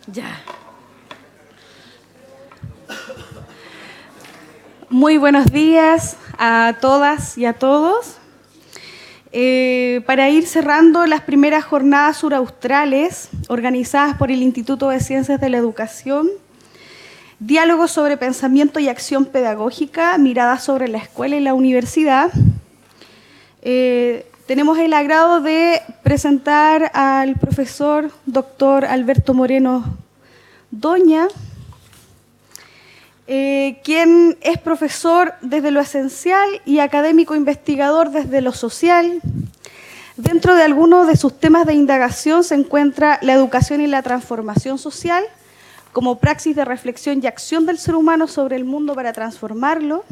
Ya. Muy buenos días a todas y a todos. Para ir cerrando las primeras jornadas suraustrales organizadas por el Instituto de Ciencias de la Educación, diálogos sobre pensamiento y acción pedagógica, miradas sobre la escuela y la universidad, tenemos el agrado de presentar al profesor doctor Alberto Moreno Doña, quien es profesor desde lo esencial y académico investigador desde lo social. Dentro de algunos de sus temas de indagación se encuentra la educación y la transformación social, como praxis de reflexión y acción del ser humano sobre el mundo para transformarlo.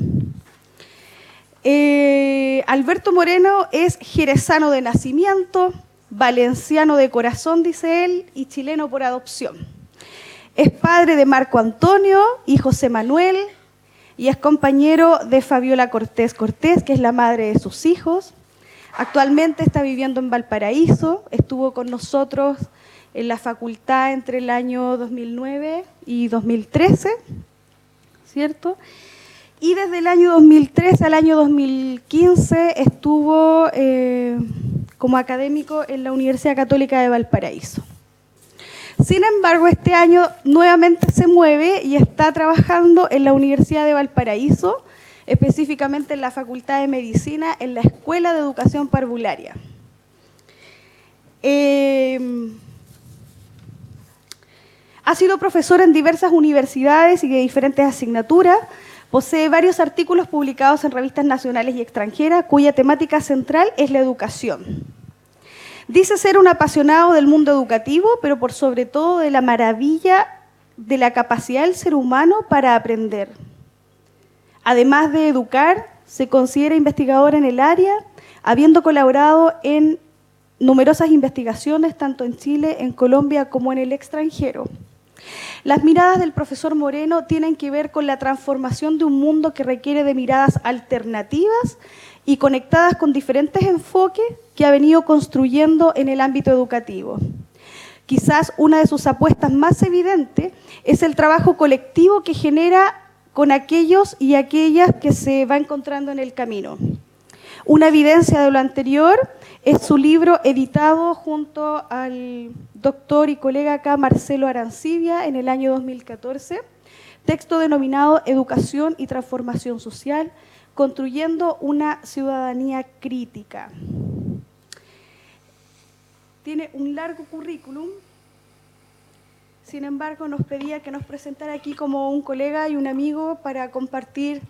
Alberto Moreno es jerezano de nacimiento, valenciano de corazón, dice él, y chileno por adopción. Es padre de Marco Antonio y José Manuel, y es compañero de Fabiola Cortés Cortés, que es la madre de sus hijos. Actualmente está viviendo en Valparaíso, estuvo con nosotros en la facultad entre el año 2009 y 2013, ¿cierto? Y desde el año 2013 al año 2015 estuvo como académico en la Universidad Católica de Valparaíso. Sin embargo, este año nuevamente se mueve y está trabajando en la Universidad de Valparaíso, específicamente en la Facultad de Medicina, en la Escuela de Educación Parvularia. Ha sido profesor en diversas universidades y de diferentes asignaturas. Posee varios artículos publicados en revistas nacionales y extranjeras, cuya temática central es la educación. Dice ser un apasionado del mundo educativo, pero por sobre todo de la maravilla de la capacidad del ser humano para aprender. Además de educar, se considera investigador en el área, habiendo colaborado en numerosas investigaciones, tanto en Chile, en Colombia, como en el extranjero. Las miradas del profesor Moreno tienen que ver con la transformación de un mundo que requiere de miradas alternativas y conectadas con diferentes enfoques que ha venido construyendo en el ámbito educativo. Quizás una de sus apuestas más evidentes es el trabajo colectivo que genera con aquellos y aquellas que se va encontrando en el camino. Una evidencia de lo anterior es su libro editado junto al doctor y colega acá Marcelo Arancibia en el año 2014, texto denominado Educación y Transformación Social, construyendo una ciudadanía crítica. Tiene un largo currículum, sin embargo nos pedía que nos presentara aquí como un colega y un amigo para compartir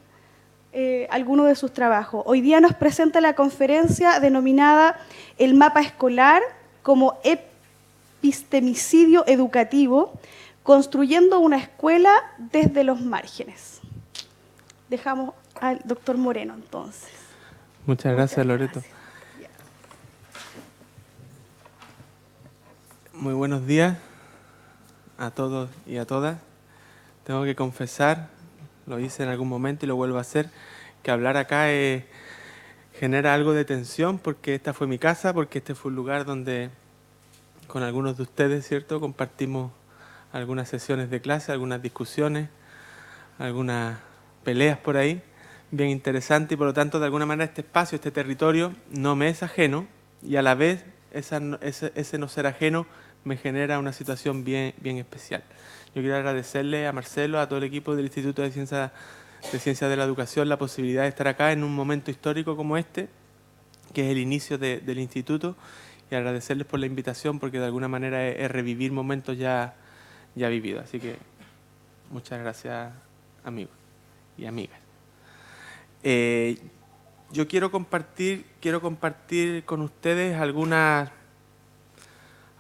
alguno de sus trabajos. Hoy día nos presenta la conferencia denominada El mapa escolar como epistemicidio educativo, construyendo una escuela desde los márgenes. Dejamos al doctor Moreno entonces. Muchas gracias, Loreto. Muy buenos días a todos y a todas. Tengo que confesar, lo hice en algún momento y lo vuelvo a hacer, que hablar acá genera algo de tensión porque esta fue mi casa, porque este fue un lugar donde con algunos de ustedes, ¿cierto?, compartimos algunas sesiones de clase, algunas discusiones, algunas peleas por ahí, bien interesante, y por lo tanto, de alguna manera, este espacio, este territorio, no me es ajeno, y a la vez, ese no ser ajeno me genera una situación bien especial. Yo quiero agradecerle a Marcelo, a todo el equipo del Instituto de Ciencias de la Educación, la posibilidad de estar acá en un momento histórico como este, que es el inicio del instituto, y agradecerles por la invitación, porque de alguna manera es revivir momentos ya vividos. Así que muchas gracias, amigos y amigas. Yo quiero compartir con ustedes algunas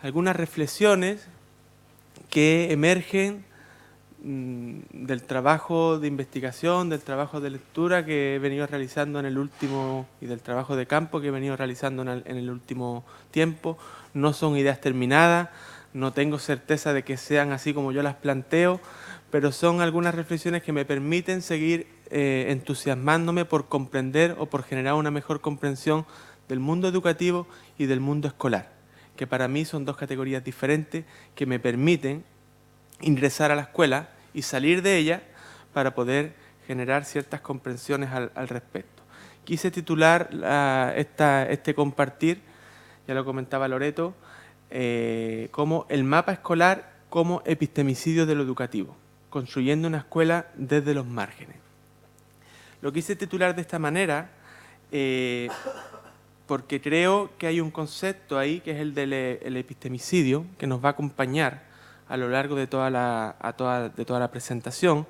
reflexiones que emergen del trabajo de investigación, del trabajo de lectura que he venido realizando en el último, y del trabajo de campo que he venido realizando en el último tiempo. No son ideas terminadas, no tengo certeza de que sean así como yo las planteo, pero son algunas reflexiones que me permiten seguir entusiasmándome por comprender o por generar una mejor comprensión del mundo educativo y del mundo escolar, que para mí son dos categorías diferentes que me permiten ingresar a la escuela y salir de ella para poder generar ciertas comprensiones al respecto. Quise titular este compartir, ya lo comentaba Loreto, como el mapa escolar como epistemicidio de lo educativo, construyendo una escuela desde los márgenes. Lo quise titular de esta manera porque creo que hay un concepto ahí, que es el del epistemicidio, que nos va a acompañar a lo largo de toda la presentación.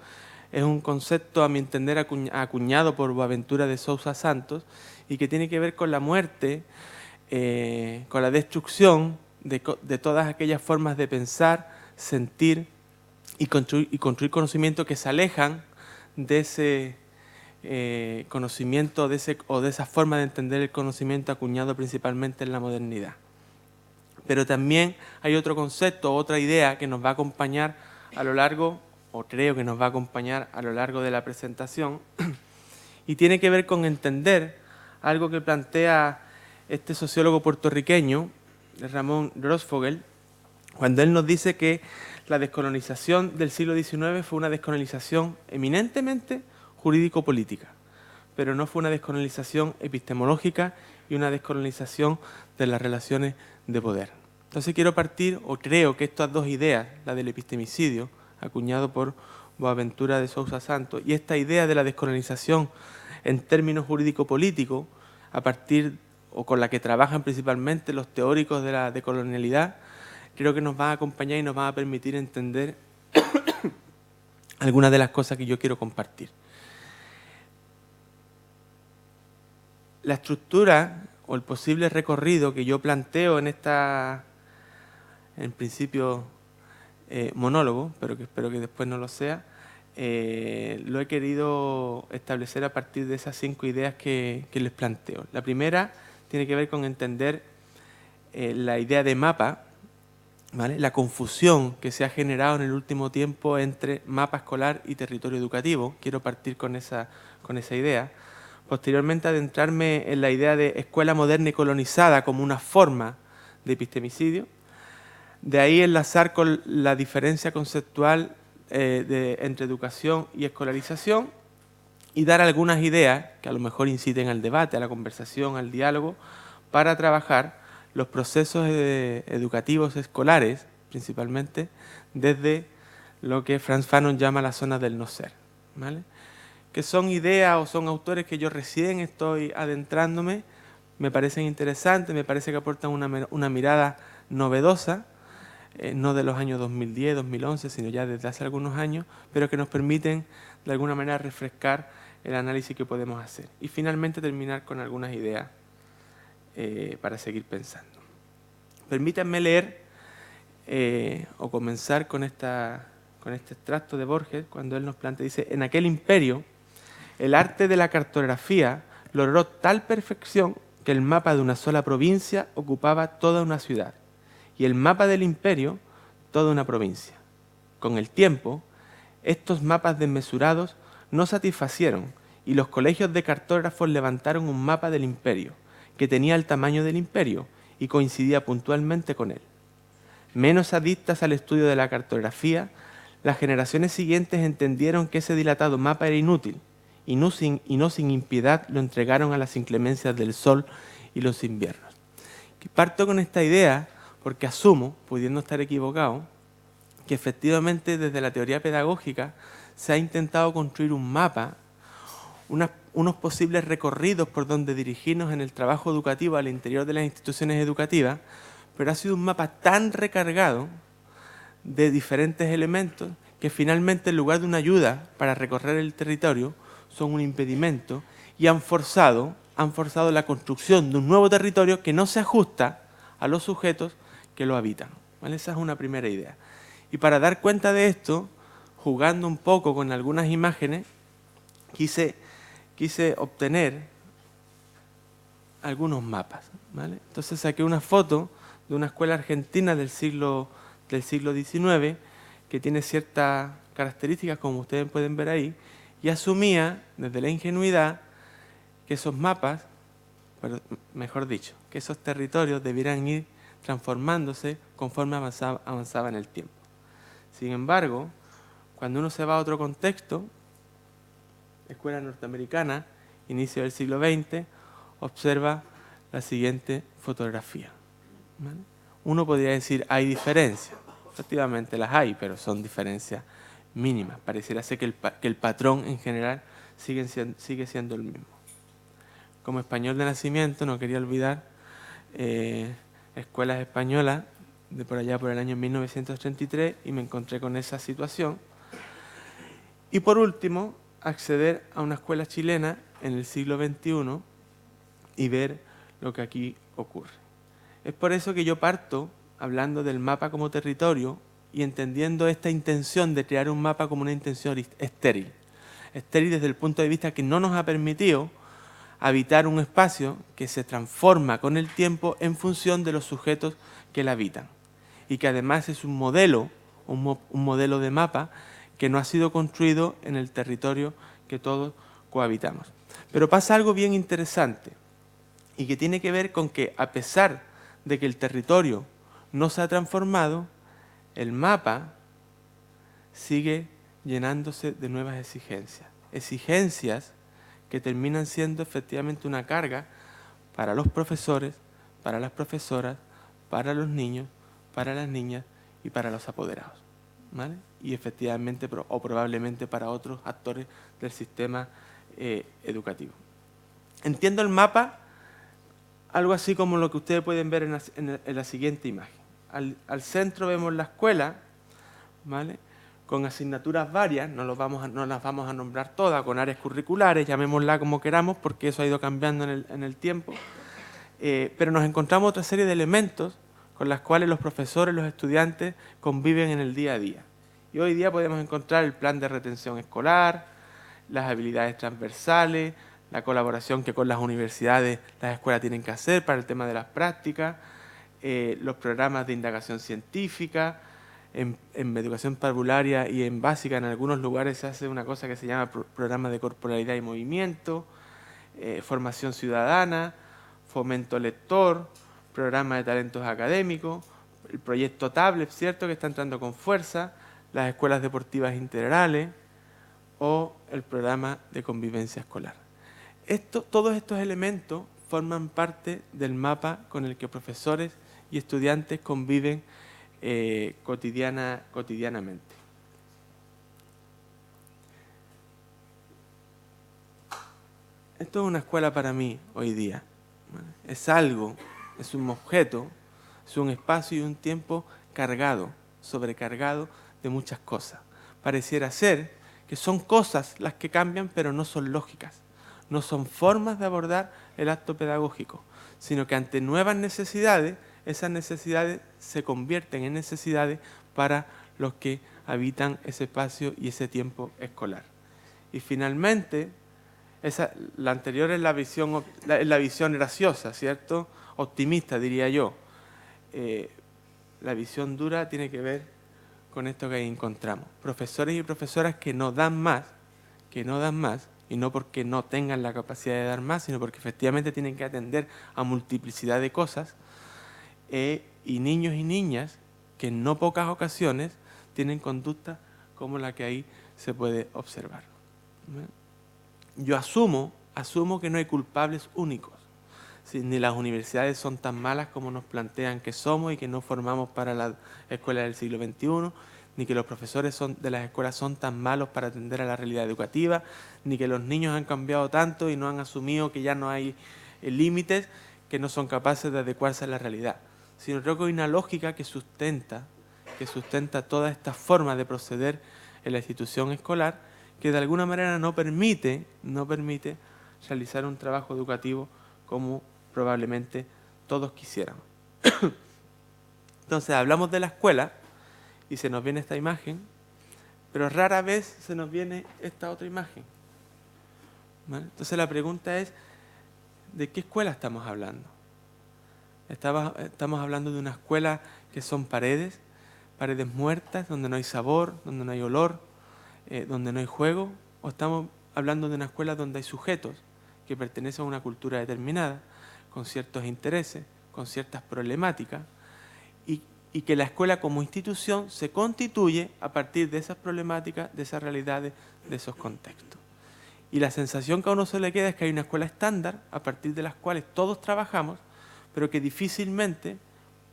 Es un concepto, a mi entender, acuñado por Boaventura de Sousa Santos y que tiene que ver con la muerte, con la destrucción de todas aquellas formas de pensar, sentir y construir conocimiento que se alejan de ese conocimiento o de esa forma de entender el conocimiento acuñado principalmente en la modernidad. Pero también hay otro concepto, otra idea que nos va a acompañar a lo largo, o creo que nos va a acompañar a lo largo de la presentación, y tiene que ver con entender algo que plantea este sociólogo puertorriqueño, Ramón Grossfogel, cuando él nos dice que la descolonización del siglo XIX fue una descolonización eminentemente jurídico-política, pero no fue una descolonización epistemológica y una descolonización de las relaciones de poder. Entonces quiero partir, o creo que estas dos ideas, la del epistemicidio, acuñado por Boaventura de Sousa Santos, y esta idea de la descolonización en términos jurídico-políticos, a partir o con la que trabajan principalmente los teóricos de la decolonialidad, creo que nos van a acompañar y nos van a permitir entender algunas de las cosas que yo quiero compartir. La estructura o el posible recorrido que yo planteo en principio, monólogo, pero que espero que después no lo sea, lo he querido establecer a partir de esas 5 ideas que les planteo. La primera tiene que ver con entender la idea de mapa, ¿vale? La confusión que se ha generado en el último tiempo entre mapa escolar y territorio educativo. Quiero partir con esa idea. Posteriormente adentrarme en la idea de escuela moderna y colonizada como una forma de epistemicidio. De ahí enlazar con la diferencia conceptual entre educación y escolarización y dar algunas ideas que a lo mejor inciten al debate, a la conversación, al diálogo, para trabajar los procesos educativos escolares, principalmente, desde lo que Frantz Fanon llama la zona del no ser, ¿vale? Que son ideas o son autores que yo recién estoy adentrándome, me parecen interesantes, me parece que aportan una mirada novedosa, no de los años 2010, 2011, sino ya desde hace algunos años, pero que nos permiten de alguna manera refrescar el análisis que podemos hacer. Y finalmente terminar con algunas ideas para seguir pensando. Permítanme leer o comenzar con este extracto de Borges, cuando él nos plantea, dice: en aquel imperio, el arte de la cartografía logró tal perfección que el mapa de una sola provincia ocupaba toda una ciudad y el mapa del imperio toda una provincia. Con el tiempo, estos mapas desmesurados no satisfacieron y los colegios de cartógrafos levantaron un mapa del imperio que tenía el tamaño del imperio y coincidía puntualmente con él. Menos adictas al estudio de la cartografía, las generaciones siguientes entendieron que ese dilatado mapa era inútil y no sin impiedad lo entregaron a las inclemencias del sol y los inviernos. Parto con esta idea porque asumo, pudiendo estar equivocado, que efectivamente desde la teoría pedagógica se ha intentado construir un mapa, unos posibles recorridos por donde dirigirnos en el trabajo educativo al interior de las instituciones educativas, pero ha sido un mapa tan recargado de diferentes elementos que finalmente en lugar de una ayuda para recorrer el territorio son un impedimento y han forzado la construcción de un nuevo territorio que no se ajusta a los sujetos que lo habitan, ¿vale? Esa es una primera idea. Y para dar cuenta de esto, jugando un poco con algunas imágenes, quise obtener algunos mapas, ¿vale? Entonces saqué una foto de una escuela argentina del siglo XIX que tiene ciertas características, como ustedes pueden ver ahí, y asumía desde la ingenuidad que esos mapas, mejor dicho, que esos territorios debieran ir transformándose conforme avanzaba en el tiempo. Sin embargo, cuando uno se va a otro contexto, escuela norteamericana, inicio del siglo XX, observa la siguiente fotografía. ¿Vale? Uno podría decir, hay diferencias. Efectivamente las hay, pero son diferencias mínimas. Pareciera ser que el patrón en general sigue siendo el mismo. Como español de nacimiento, no quería olvidar escuelas españolas de por allá por el año 1933 y me encontré con esa situación. Y por último, acceder a una escuela chilena en el siglo XXI y ver lo que aquí ocurre. Es por eso que yo parto hablando del mapa como territorio y entendiendo esta intención de crear un mapa como una intención estéril. Estéril desde el punto de vista que no nos ha permitido habitar un espacio que se transforma con el tiempo en función de los sujetos que la habitan. Y que además es un modelo de mapa que no ha sido construido en el territorio que todos cohabitamos. Pero pasa algo bien interesante y que tiene que ver con que a pesar de que el territorio no se ha transformado, el mapa sigue llenándose de nuevas exigencias. Exigencias que terminan siendo efectivamente una carga para los profesores, para las profesoras, para los niños, para las niñas y para los apoderados, ¿vale? Y efectivamente o probablemente para otros actores del sistema educativo. Entiendo el mapa algo así como lo que ustedes pueden ver en la siguiente imagen. Al centro vemos la escuela, ¿vale? Con asignaturas varias, no las vamos a nombrar todas, con áreas curriculares, llamémosla como queramos, porque eso ha ido cambiando en el tiempo. Pero nos encontramos otra serie de elementos con las cuales los profesores, los estudiantes conviven en el día a día. Y hoy día podemos encontrar el plan de retención escolar, las habilidades transversales, la colaboración que con las universidades las escuelas tienen que hacer para el tema de las prácticas, los programas de indagación científica. En educación parvularia y en básica en algunos lugares se hace una cosa que se llama programa de corporalidad y movimiento, formación ciudadana, fomento lector, programa de talentos académicos, el proyecto Tablet, ¿cierto?, que está entrando con fuerza, las escuelas deportivas integrales o el programa de convivencia escolar. Todos estos elementos forman parte del mapa con el que profesores y estudiantes conviven cotidianamente. Esto es una escuela para mí hoy día. Es algo, es un objeto, es un espacio y un tiempo cargado, sobrecargado de muchas cosas. Pareciera ser que son cosas las que cambian, pero no son lógicas. No son formas de abordar el acto pedagógico, sino que ante nuevas necesidades, esas necesidades se convierten en necesidades para los que habitan ese espacio y ese tiempo escolar. Y finalmente, la anterior es la visión graciosa, ¿cierto? Optimista, diría yo. La visión dura tiene que ver con esto que ahí encontramos. Profesores y profesoras que no dan más, y no porque no tengan la capacidad de dar más, sino porque efectivamente tienen que atender a multiplicidad de cosas, y niños y niñas que en no pocas ocasiones tienen conductas como la que ahí se puede observar. Yo asumo que no hay culpables únicos, ni las universidades son tan malas como nos plantean que somos y que no formamos para la escuela del siglo XXI, ni que los profesores de las escuelas son tan malos para atender a la realidad educativa, ni que los niños han cambiado tanto y no han asumido que ya no hay límites, que no son capaces de adecuarse a la realidad. Sino creo que hay una lógica que sustenta todas estas formas de proceder en la institución escolar, que de alguna manera no permite realizar un trabajo educativo como probablemente todos quisiéramos. Entonces hablamos de la escuela y se nos viene esta imagen, pero rara vez se nos viene esta otra imagen, ¿vale? Entonces la pregunta es, ¿de qué escuela estamos hablando? Estamos hablando de una escuela que son paredes muertas, donde no hay sabor, donde no hay olor, donde no hay juego, o estamos hablando de una escuela donde hay sujetos que pertenecen a una cultura determinada, con ciertos intereses, con ciertas problemáticas, y y que la escuela como institución se constituye a partir de esas problemáticas, de esas realidades, de esos contextos. Y la sensación que a uno se le queda es que hay una escuela estándar a partir de las cuales todos trabajamos, pero que difícilmente,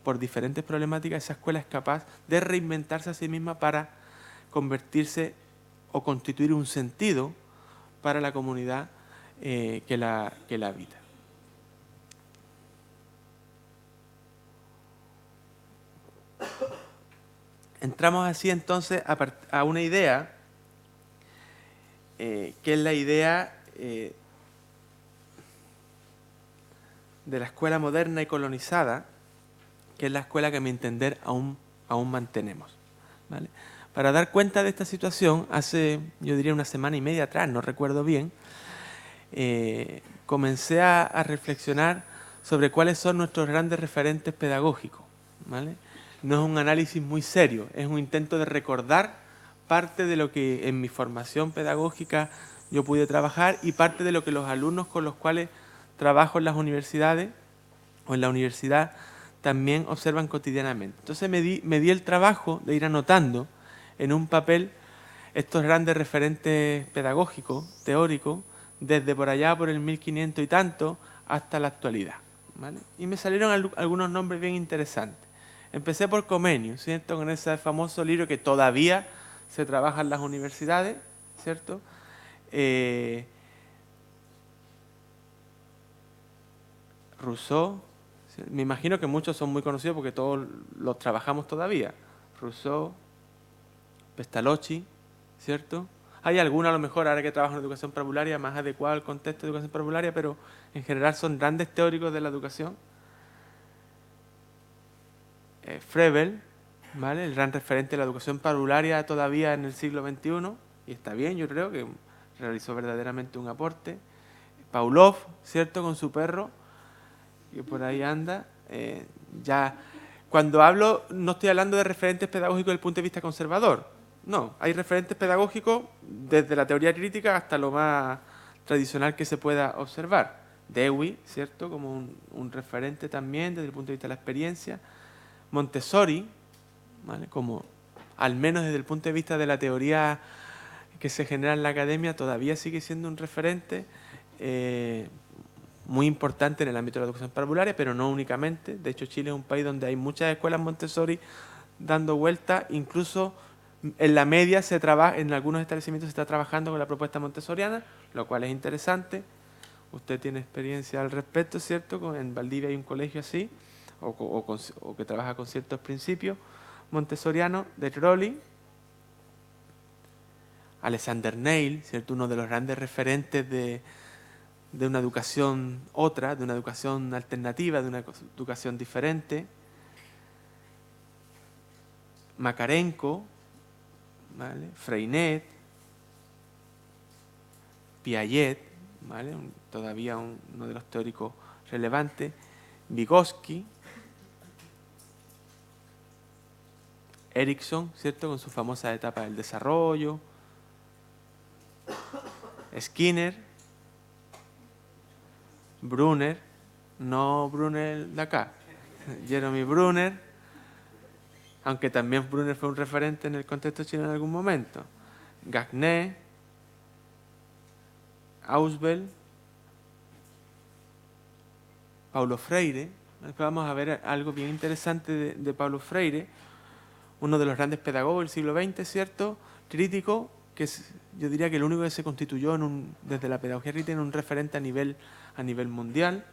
por diferentes problemáticas, esa escuela es capaz de reinventarse a sí misma para convertirse o constituir un sentido para la comunidad que la habita. Entramos así entonces a una idea, que es la idea de la escuela moderna y colonizada, que es la escuela que a mi entender aún mantenemos, ¿vale? Para dar cuenta de esta situación, hace, yo diría, una semana y media atrás, no recuerdo bien, comencé a reflexionar sobre cuáles son nuestros grandes referentes pedagógicos, ¿vale? No es un análisis muy serio, es un intento de recordar parte de lo que en mi formación pedagógica yo pude trabajar y parte de lo que los alumnos con los cuales trabajo en las universidades o en la universidad también observan cotidianamente. Entonces me di el trabajo de ir anotando en un papel estos grandes referentes pedagógicos, teóricos, desde por allá por el 1500 y tanto hasta la actualidad, ¿vale? Y me salieron algunos nombres bien interesantes. Empecé por Comenius, ¿cierto? Con ese famoso libro que todavía se trabaja en las universidades, ¿cierto? Rousseau, ¿sí? Me imagino que muchos son muy conocidos porque todos los trabajamos todavía. Rousseau, Pestalozzi, ¿cierto? Hay algunos a lo mejor ahora que trabajan en educación parvularia más adecuado al contexto de educación parvularia, pero en general son grandes teóricos de la educación. Froebel, ¿vale? El gran referente de la educación parvularia todavía en el siglo XXI, y está bien, yo creo que realizó verdaderamente un aporte. Pavlov, ¿cierto? Con su perro, que por ahí anda. Ya, cuando hablo, no estoy hablando de referentes pedagógicos desde el punto de vista conservador. No, hay referentes pedagógicos desde la teoría crítica hasta lo más tradicional que se pueda observar. Dewey, ¿cierto? Como un referente también desde el punto de vista de la experiencia. Montessori, ¿vale? Como al menos desde el punto de vista de la teoría que se genera en la academia, todavía sigue siendo un referente muy importante en el ámbito de la educación parvularia, pero no únicamente. De hecho, Chile es un país donde hay muchas escuelas Montessori dando vuelta, incluso en la media se trabaja, en algunos establecimientos se está trabajando con la propuesta montessoriana, lo cual es interesante. Usted tiene experiencia al respecto, ¿cierto? En Valdivia hay un colegio así, o que trabaja con ciertos principios montessorianos, de Crowley. Alexander Neil, ¿cierto? Uno de los grandes referentes de una educación de una educación alternativa, de una educación diferente. Makarenko, ¿vale? Freinet, Piaget, ¿vale? Todavía uno de los teóricos relevantes. Vygotsky, Erickson, ¿cierto? Con su famosa etapa del desarrollo. Skinner, Brunner, no Brunner de acá, Jeremy Brunner, aunque también Brunner fue un referente en el contexto chileno en algún momento. Gagné, Ausubel, Paulo Freire. Después vamos a ver algo bien interesante de Paulo Freire, uno de los grandes pedagogos del siglo XX, ¿cierto? Crítico, que yo diría que el único que se constituyó desde la pedagogía crítica en un referente a nivel mundial,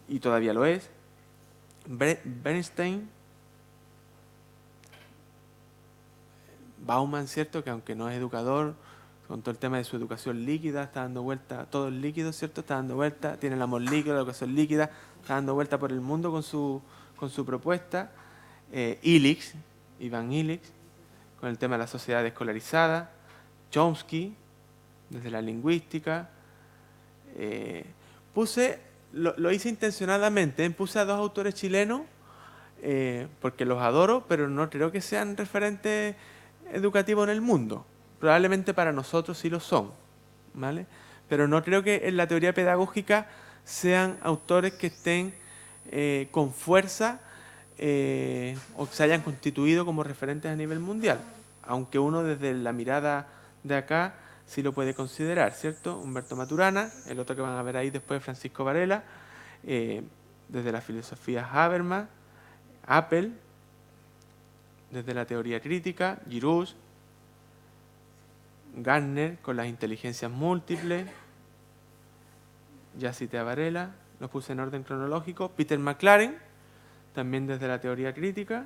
y todavía lo es. Bernstein, Bauman, ¿cierto? Que aunque no es educador, con todo el tema de su educación líquida, está dando vuelta, todo el líquido, ¿cierto? Está dando vuelta, tiene el amor líquido, la educación líquida, está dando vuelta por el mundo con su propuesta. Illich, Iván Illich, con el tema de la sociedad escolarizada. Chomsky, desde la lingüística. Lo hice intencionadamente, puse a dos autores chilenos, porque los adoro, pero no creo que sean referentes educativos en el mundo. Probablemente para nosotros sí lo son, ¿vale? Pero no creo que en la teoría pedagógica sean autores que estén con fuerza o se hayan constituido como referentes a nivel mundial, aunque uno desde la mirada de acá sí lo puede considerar, ¿cierto? Humberto Maturana, el otro que van a ver ahí después, Francisco Varela, desde la filosofía Habermas, Apple, desde la teoría crítica, Giroux, Gardner con las inteligencias múltiples, ya cité a Varela, los puse en orden cronológico, Peter McLaren, también desde la teoría crítica,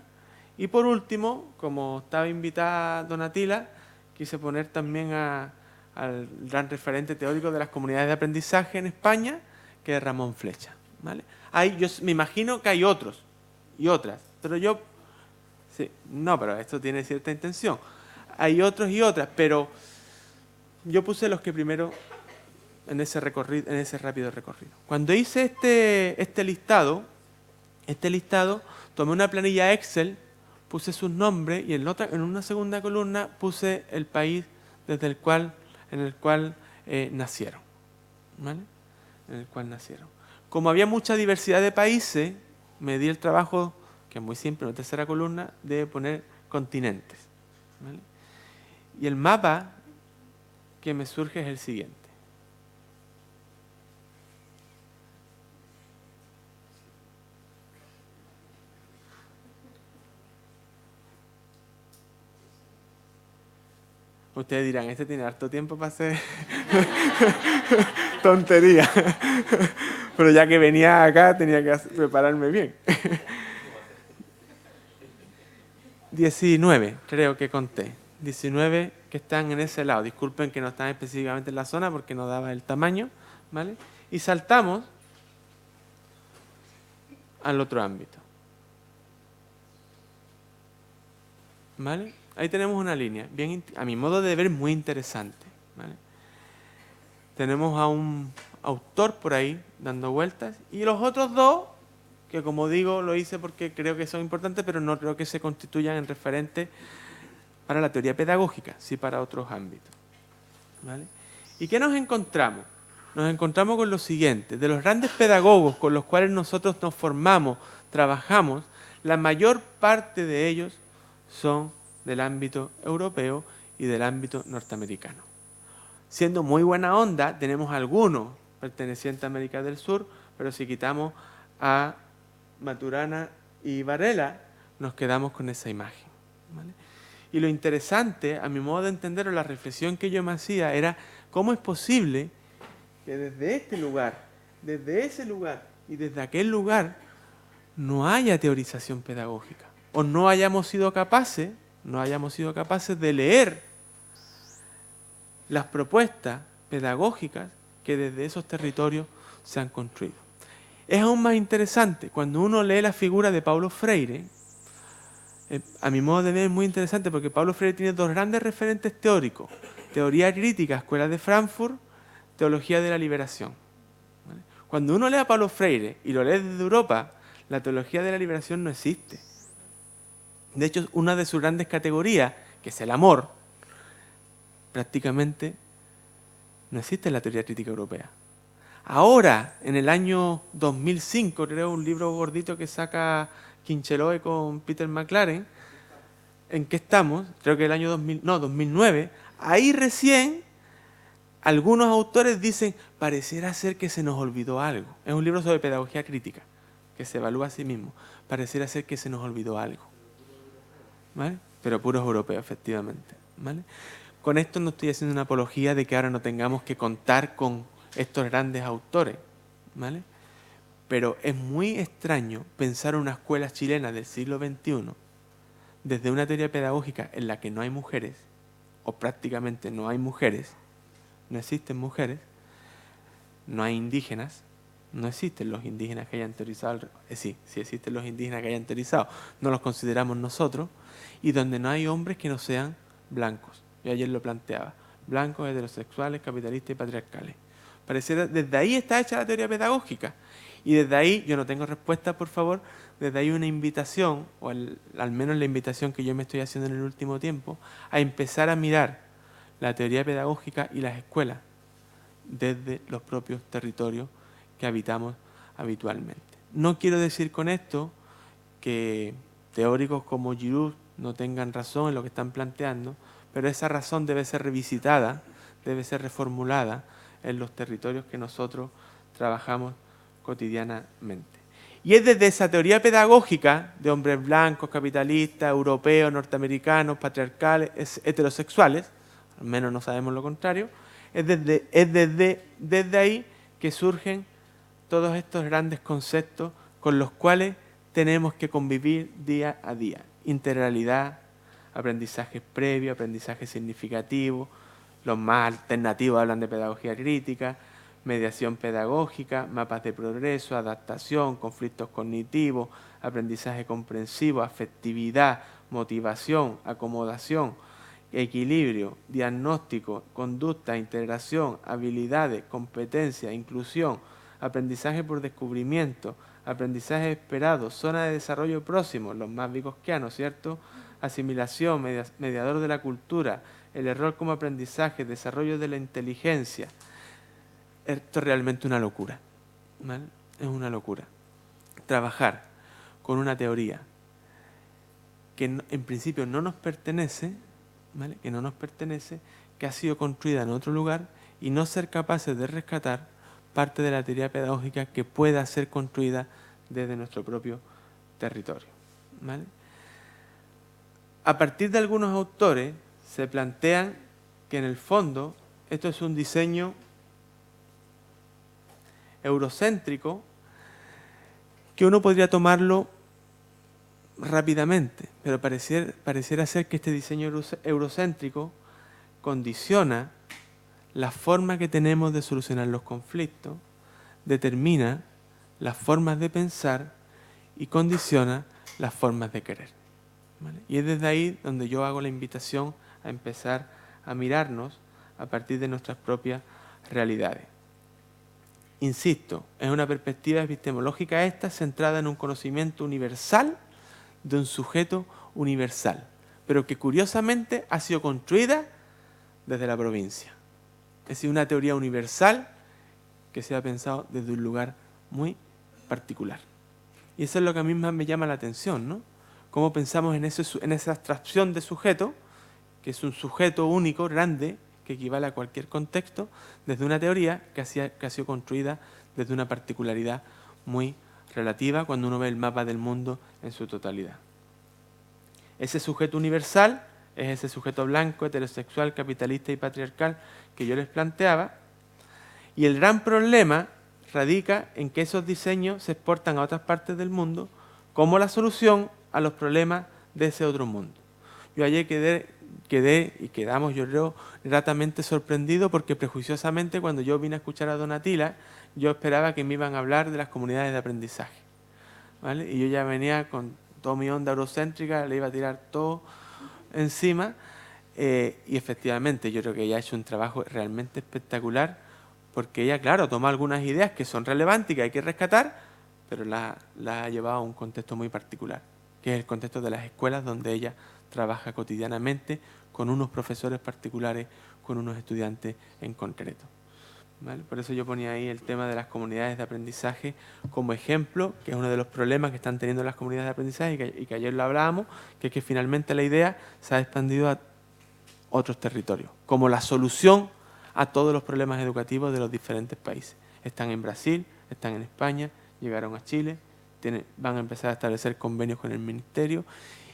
y por último, como estaba invitada Donatila, quise poner también al gran referente teórico de las comunidades de aprendizaje en España, que es Ramón Flecha, ¿vale? Ahí yo me imagino que hay otros y otras, pero yo... Sí, no, pero esto tiene cierta intención. Hay otros y otras, pero yo puse los que primero en ese recorrido, en ese rápido recorrido. Cuando hice este listado, tomé una planilla Excel, puse sus nombres y en una segunda columna puse el país en el cual nacieron, ¿vale? En el cual nacieron. Como había mucha diversidad de países, me di el trabajo, que es muy simple, en la tercera columna, de poner continentes, ¿vale? Y el mapa que me surge es el siguiente. Ustedes dirán, este tiene harto tiempo para hacer tontería. Pero ya que venía acá, tenía que prepararme bien. 19, creo que conté. 19 que están en ese lado. Disculpen que no están específicamente en la zona porque no daba el tamaño, ¿vale? Y saltamos al otro ámbito, ¿vale? Ahí tenemos una línea, bien, a mi modo de ver, muy interesante, ¿vale? Tenemos a un autor por ahí dando vueltas y los otros dos, que como digo, lo hice porque creo que son importantes, pero no creo que se constituyan en referentes para la teoría pedagógica, sí para otros ámbitos, ¿vale? ¿Y qué nos encontramos? Nos encontramos con lo siguiente: de los grandes pedagogos con los cuales nosotros nos formamos, trabajamos, la mayor parte de ellos son del ámbito europeo y del ámbito norteamericano. Siendo muy buena onda, tenemos algunos pertenecientes a América del Sur, pero si quitamos a Maturana y Varela, nos quedamos con esa imagen, ¿vale? Y lo interesante, a mi modo de entender, o la reflexión que yo me hacía, era cómo es posible que desde este lugar, desde ese lugar y desde aquel lugar no haya teorización pedagógica, o no hayamos sido capaces de leer las propuestas pedagógicas que desde esos territorios se han construido. Es aún más interesante cuando uno lee la figura de Paulo Freire. A mi modo de ver es muy interesante porque Paulo Freire tiene dos grandes referentes teóricos: teoría crítica, Escuela de Frankfurt, teología de la liberación, ¿vale? Cuando uno lee a Paulo Freire y lo lee desde Europa, la teología de la liberación no existe. De hecho, una de sus grandes categorías, que es el amor, prácticamente no existe en la teoría crítica europea. Ahora, en el año 2005, creo, un libro gordito que saca Kincheloe con Peter McLaren, ¿en qué estamos? Creo que el año 2009, ahí recién algunos autores dicen, pareciera ser que se nos olvidó algo. Es un libro sobre pedagogía crítica, que se evalúa a sí mismo. Pareciera ser que se nos olvidó algo, ¿vale? Pero puros europeos, efectivamente, ¿vale? Con esto no estoy haciendo una apología de que ahora no tengamos que contar con estos grandes autores, ¿vale? Pero es muy extraño pensar una escuela chilena del siglo XXI desde una teoría pedagógica en la que no hay mujeres, o prácticamente no hay mujeres, no existen mujeres, no hay indígenas, no existen los indígenas que hayan teorizado, sí existen los indígenas que hayan teorizado, no los consideramos nosotros, y donde no hay hombres que no sean blancos. Yo ayer lo planteaba: blancos, heterosexuales, capitalistas y patriarcales. Pareciera, desde ahí está hecha la teoría pedagógica. Y desde ahí, yo no tengo respuesta, por favor, desde ahí una invitación, o al menos la invitación que yo me estoy haciendo en el último tiempo, a empezar a mirar la teoría pedagógica y las escuelas desde los propios territorios que habitamos habitualmente. No quiero decir con esto que teóricos como Giroux no tengan razón en lo que están planteando, pero esa razón debe ser revisitada, debe ser reformulada en los territorios que nosotros trabajamos cotidianamente. Y es desde esa teoría pedagógica de hombres blancos, capitalistas, europeos, norteamericanos, patriarcales, heterosexuales, al menos no sabemos lo contrario, es desde ahí que surgen todos estos grandes conceptos con los cuales tenemos que convivir día a día. Integralidad, aprendizaje previo, aprendizaje significativo, los más alternativos hablan de pedagogía crítica, mediación pedagógica, mapas de progreso, adaptación, conflictos cognitivos, aprendizaje comprensivo, afectividad, motivación, acomodación, equilibrio, diagnóstico, conducta, integración, habilidades, competencia, inclusión, aprendizaje por descubrimiento, aprendizaje esperado, zona de desarrollo próximo, los más vigosquianos, ¿cierto? Asimilación, mediador de la cultura, el error como aprendizaje, desarrollo de la inteligencia. Esto es realmente una locura, ¿vale? Es una locura. Trabajar con una teoría que en principio no nos pertenece, ¿vale? Que no nos pertenece, que ha sido construida en otro lugar y no ser capaces de rescatar parte de la teoría pedagógica que pueda ser construida desde nuestro propio territorio, ¿vale? A partir de algunos autores se plantean que en el fondo esto es un diseño eurocéntrico que uno podría tomarlo rápidamente, pero pareciera ser que este diseño eurocéntrico condiciona la forma que tenemos de solucionar los conflictos, determina las formas de pensar y condiciona las formas de querer, ¿vale? Y es desde ahí donde yo hago la invitación a empezar a mirarnos a partir de nuestras propias realidades. Insisto, es una perspectiva epistemológica esta centrada en un conocimiento universal de un sujeto universal, pero que curiosamente ha sido construida desde la provincia. Es decir, una teoría universal que se ha pensado desde un lugar muy particular. Y eso es lo que a mí más me llama la atención, ¿no? Cómo pensamos en esa abstracción de sujeto, que es un sujeto único, grande, que equivale a cualquier contexto, desde una teoría que ha sido construida desde una particularidad muy relativa cuando uno ve el mapa del mundo en su totalidad. Ese sujeto universal es ese sujeto blanco, heterosexual, capitalista y patriarcal que yo les planteaba, y el gran problema radica en que esos diseños se exportan a otras partes del mundo como la solución a los problemas de ese otro mundo. Yo ayer quedé y quedamos, yo creo, gratamente sorprendido porque prejuiciosamente cuando yo vine a escuchar a Donatilla, yo esperaba que me iban a hablar de las comunidades de aprendizaje, ¿vale? Y yo ya venía con toda mi onda eurocéntrica, le iba a tirar todo encima, y efectivamente yo creo que ella ha hecho un trabajo realmente espectacular porque ella, claro, toma algunas ideas que son relevantes y que hay que rescatar, pero la ha llevado a un contexto muy particular, que es el contexto de las escuelas donde ella trabaja cotidianamente con unos profesores particulares, con unos estudiantes en concreto, ¿vale? Por eso yo ponía ahí el tema de las comunidades de aprendizaje como ejemplo, que es uno de los problemas que están teniendo las comunidades de aprendizaje y que ayer lo hablábamos, que es que finalmente la idea se ha expandido a otros territorios, como la solución a todos los problemas educativos de los diferentes países. Están en Brasil, están en España, llegaron a Chile, van a empezar a establecer convenios con el ministerio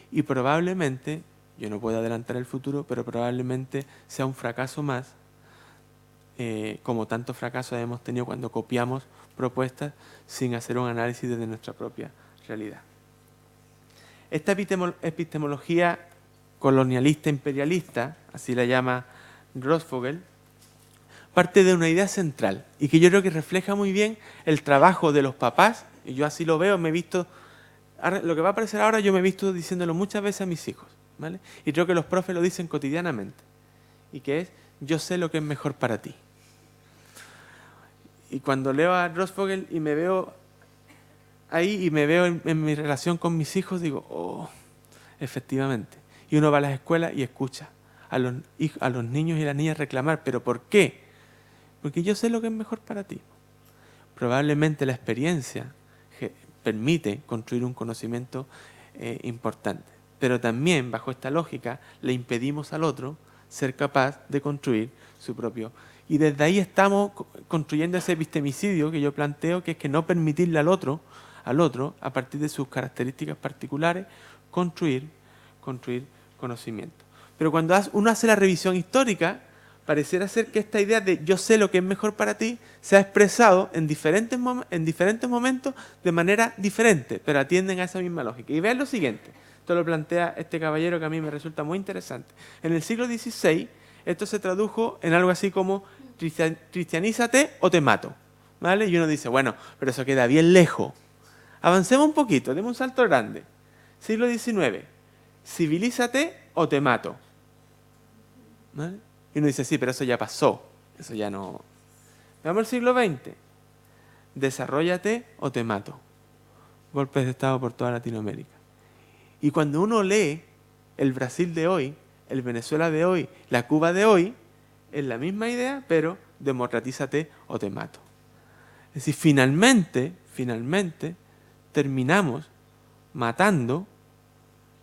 y probablemente, yo no puedo adelantar el futuro, pero probablemente sea un fracaso más, como tantos fracasos hemos tenido cuando copiamos propuestas sin hacer un análisis desde nuestra propia realidad. Esta epistemología colonialista imperialista, así la llama Grossfogel, parte de una idea central y que yo creo que refleja muy bien el trabajo de los papás, y yo así lo veo, me he visto, ahora, lo que va a aparecer ahora yo me he visto diciéndolo muchas veces a mis hijos, ¿vale? Y creo que los profes lo dicen cotidianamente, y que es, yo sé lo que es mejor para ti. Y cuando leo a Grossfogel y me veo ahí y me veo en mi relación con mis hijos, digo, oh, efectivamente. Y uno va a las escuelas y escucha a los niños y las niñas reclamar, ¿pero por qué? Porque yo sé lo que es mejor para ti. Probablemente la experiencia permite construir un conocimiento importante. Pero también, bajo esta lógica, le impedimos al otro ser capaz de construir su propio. Y desde ahí estamos construyendo ese epistemicidio que yo planteo, que es que no permitirle al otro, a partir de sus características particulares, construir conocimiento. Pero cuando uno hace la revisión histórica, pareciera ser que esta idea de yo sé lo que es mejor para ti se ha expresado en diferentes momentos de manera diferente, pero atienden a esa misma lógica. Y vean lo siguiente, esto lo plantea este caballero que a mí me resulta muy interesante. En el siglo XVI, esto se tradujo en algo así como cristianízate o te mato, ¿vale? Y uno dice, bueno, pero eso queda bien lejos. Avancemos un poquito, demos un salto grande. Siglo XIX, civilízate o te mato, ¿vale? Y uno dice, sí, pero eso ya pasó, eso ya no... Veamos el siglo XX. Desarróllate o te mato. Golpes de Estado por toda Latinoamérica. Y cuando uno lee el Brasil de hoy, el Venezuela de hoy, la Cuba de hoy, es la misma idea, pero democratízate o te mato. Es decir, finalmente, terminamos matando,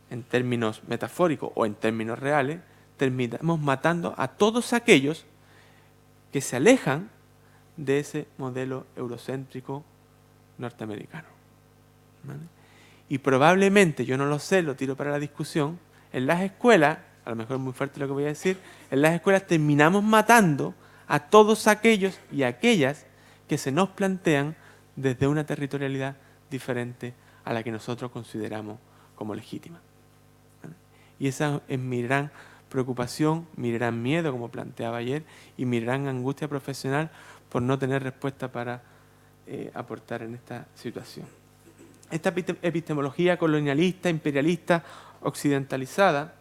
en términos metafóricos o en términos reales, terminamos matando a todos aquellos que se alejan de ese modelo eurocéntrico norteamericano, ¿vale? Y probablemente, yo no lo sé, lo tiro para la discusión, en las escuelas, a lo mejor es muy fuerte lo que voy a decir, en las escuelas terminamos matando a todos aquellos y aquellas que se nos plantean desde una territorialidad diferente a la que nosotros consideramos como legítima, ¿vale? Y esa es mi gran preocupación, mi gran miedo, como planteaba ayer, y mi gran angustia profesional por no tener respuesta para aportar en esta situación. Esta epistemología colonialista, imperialista, occidentalizada,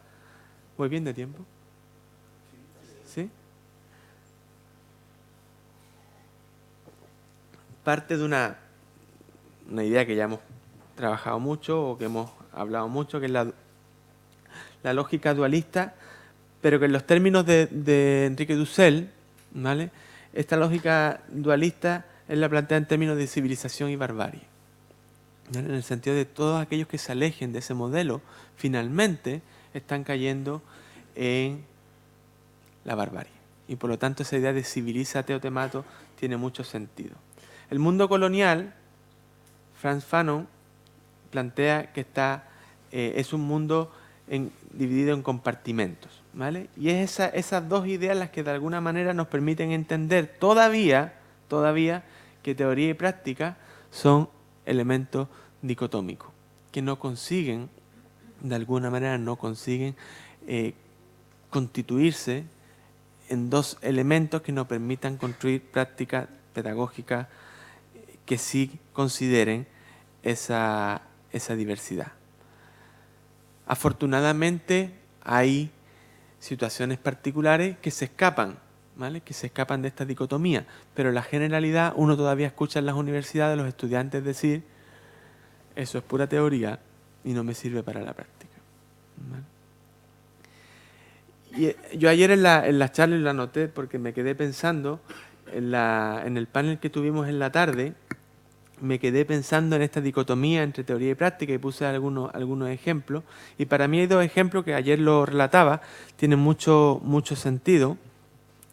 ¿voy bien de tiempo? ¿Sí? Parte de una idea que ya hemos trabajado mucho o que hemos hablado mucho, que es la lógica dualista, pero que en los términos de Enrique Dussel, ¿vale?, esta lógica dualista él la plantea en términos de civilización y barbarie, ¿vale?, en el sentido de todos aquellos que se alejen de ese modelo, finalmente están cayendo en la barbarie. Y por lo tanto esa idea de civilízate o te mato tiene mucho sentido. El mundo colonial, Frantz Fanon plantea que es un mundo dividido en compartimentos, ¿vale? Y es esas dos ideas las que de alguna manera nos permiten entender todavía que teoría y práctica son elementos dicotómicos, que no consiguen, de alguna manera no consiguen constituirse en dos elementos que nos permitan construir prácticas pedagógicas que sí consideren esa diversidad. Afortunadamente hay situaciones particulares que se escapan, ¿vale?, que se escapan de esta dicotomía, pero la generalidad uno todavía escucha en las universidades a los estudiantes decir eso es pura teoría y no me sirve para la práctica, ¿vale? Y yo ayer en la charla, y la anoté porque me quedé pensando en el panel que tuvimos en la tarde, me quedé pensando en esta dicotomía entre teoría y práctica y puse algunos ejemplos. Y para mí hay dos ejemplos que ayer lo relataba, tienen mucho sentido.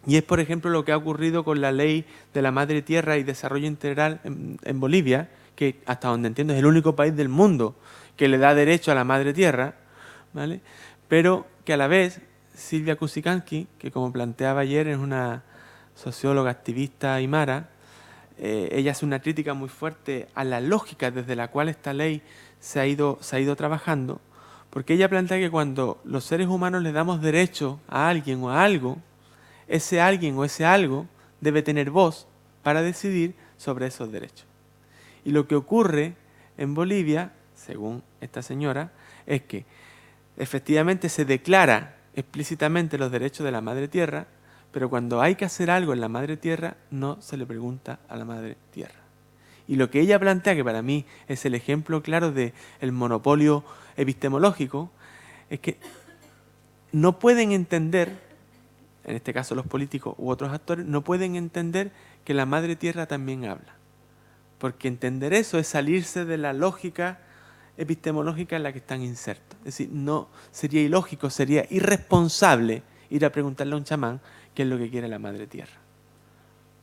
Y es, por ejemplo, lo que ha ocurrido con la ley de la madre tierra y desarrollo integral en Bolivia, que hasta donde entiendo es el único país del mundo que le da derecho a la madre tierra, ¿vale? Pero que a la vez Silvia Kusikanski, que como planteaba ayer es una socióloga activista aymara, ella hace una crítica muy fuerte a la lógica desde la cual esta ley se ha ido trabajando, porque ella plantea que cuando los seres humanos le damos derecho a alguien o a algo, ese alguien o ese algo debe tener voz para decidir sobre esos derechos. Y lo que ocurre en Bolivia, según esta señora, es que efectivamente se declara explícitamente los derechos de la madre tierra, pero cuando hay que hacer algo en la madre tierra, no se le pregunta a la madre tierra. Y lo que ella plantea, que para mí es el ejemplo claro del monopolio epistemológico, es que no pueden entender, en este caso los políticos u otros actores, no pueden entender que la madre tierra también habla. porque entender eso es salirse de la lógica epistemológica en la que están insertos. Es decir, no sería ilógico, sería irresponsable ir a preguntarle a un chamán qué es lo que quiere la Madre Tierra,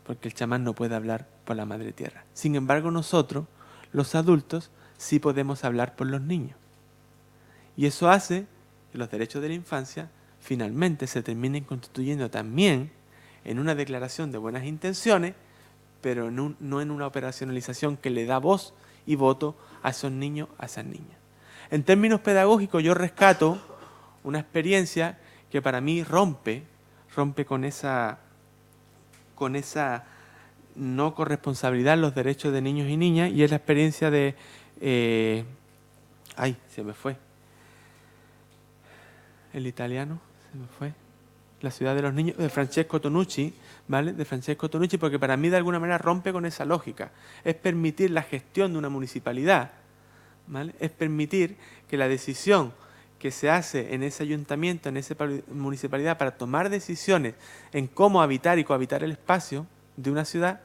porque el chamán no puede hablar por la Madre Tierra. Sin embargo, nosotros, los adultos, sí podemos hablar por los niños. Y eso hace que los derechos de la infancia finalmente se terminen constituyendo también en una declaración de buenas intenciones, pero no en una operacionalización que le da voz y voto a esos niños, a esas niñas. En términos pedagógicos, yo rescato una experiencia que para mí rompe con esa no corresponsabilidad en los derechos de niños y niñas, y es la experiencia de... se me fue. El italiano, se me fue. La ciudad de los niños, de Francesco Tonucci, ¿vale? De Francesco Tonucci, porque para mí de alguna manera rompe con esa lógica. Es permitir la gestión de una municipalidad, ¿vale? Es permitir que la decisión que se hace en ese ayuntamiento, en esa municipalidad, para tomar decisiones en cómo habitar y cohabitar el espacio de una ciudad,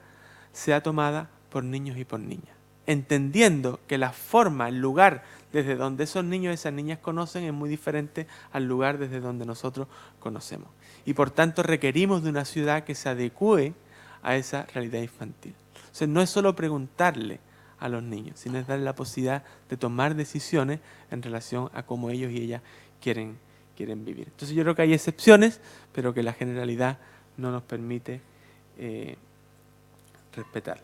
sea tomada por niños y por niñas. Entendiendo que la forma, el lugar desde donde esos niños y esas niñas conocen es muy diferente al lugar desde donde nosotros conocemos. Y por tanto requerimos de una ciudad que se adecue a esa realidad infantil. O sea, no es solo preguntarle a los niños, sino es darle la posibilidad de tomar decisiones en relación a cómo ellos y ellas quieren vivir. Entonces yo creo que hay excepciones, pero que la generalidad no nos permite respetarla.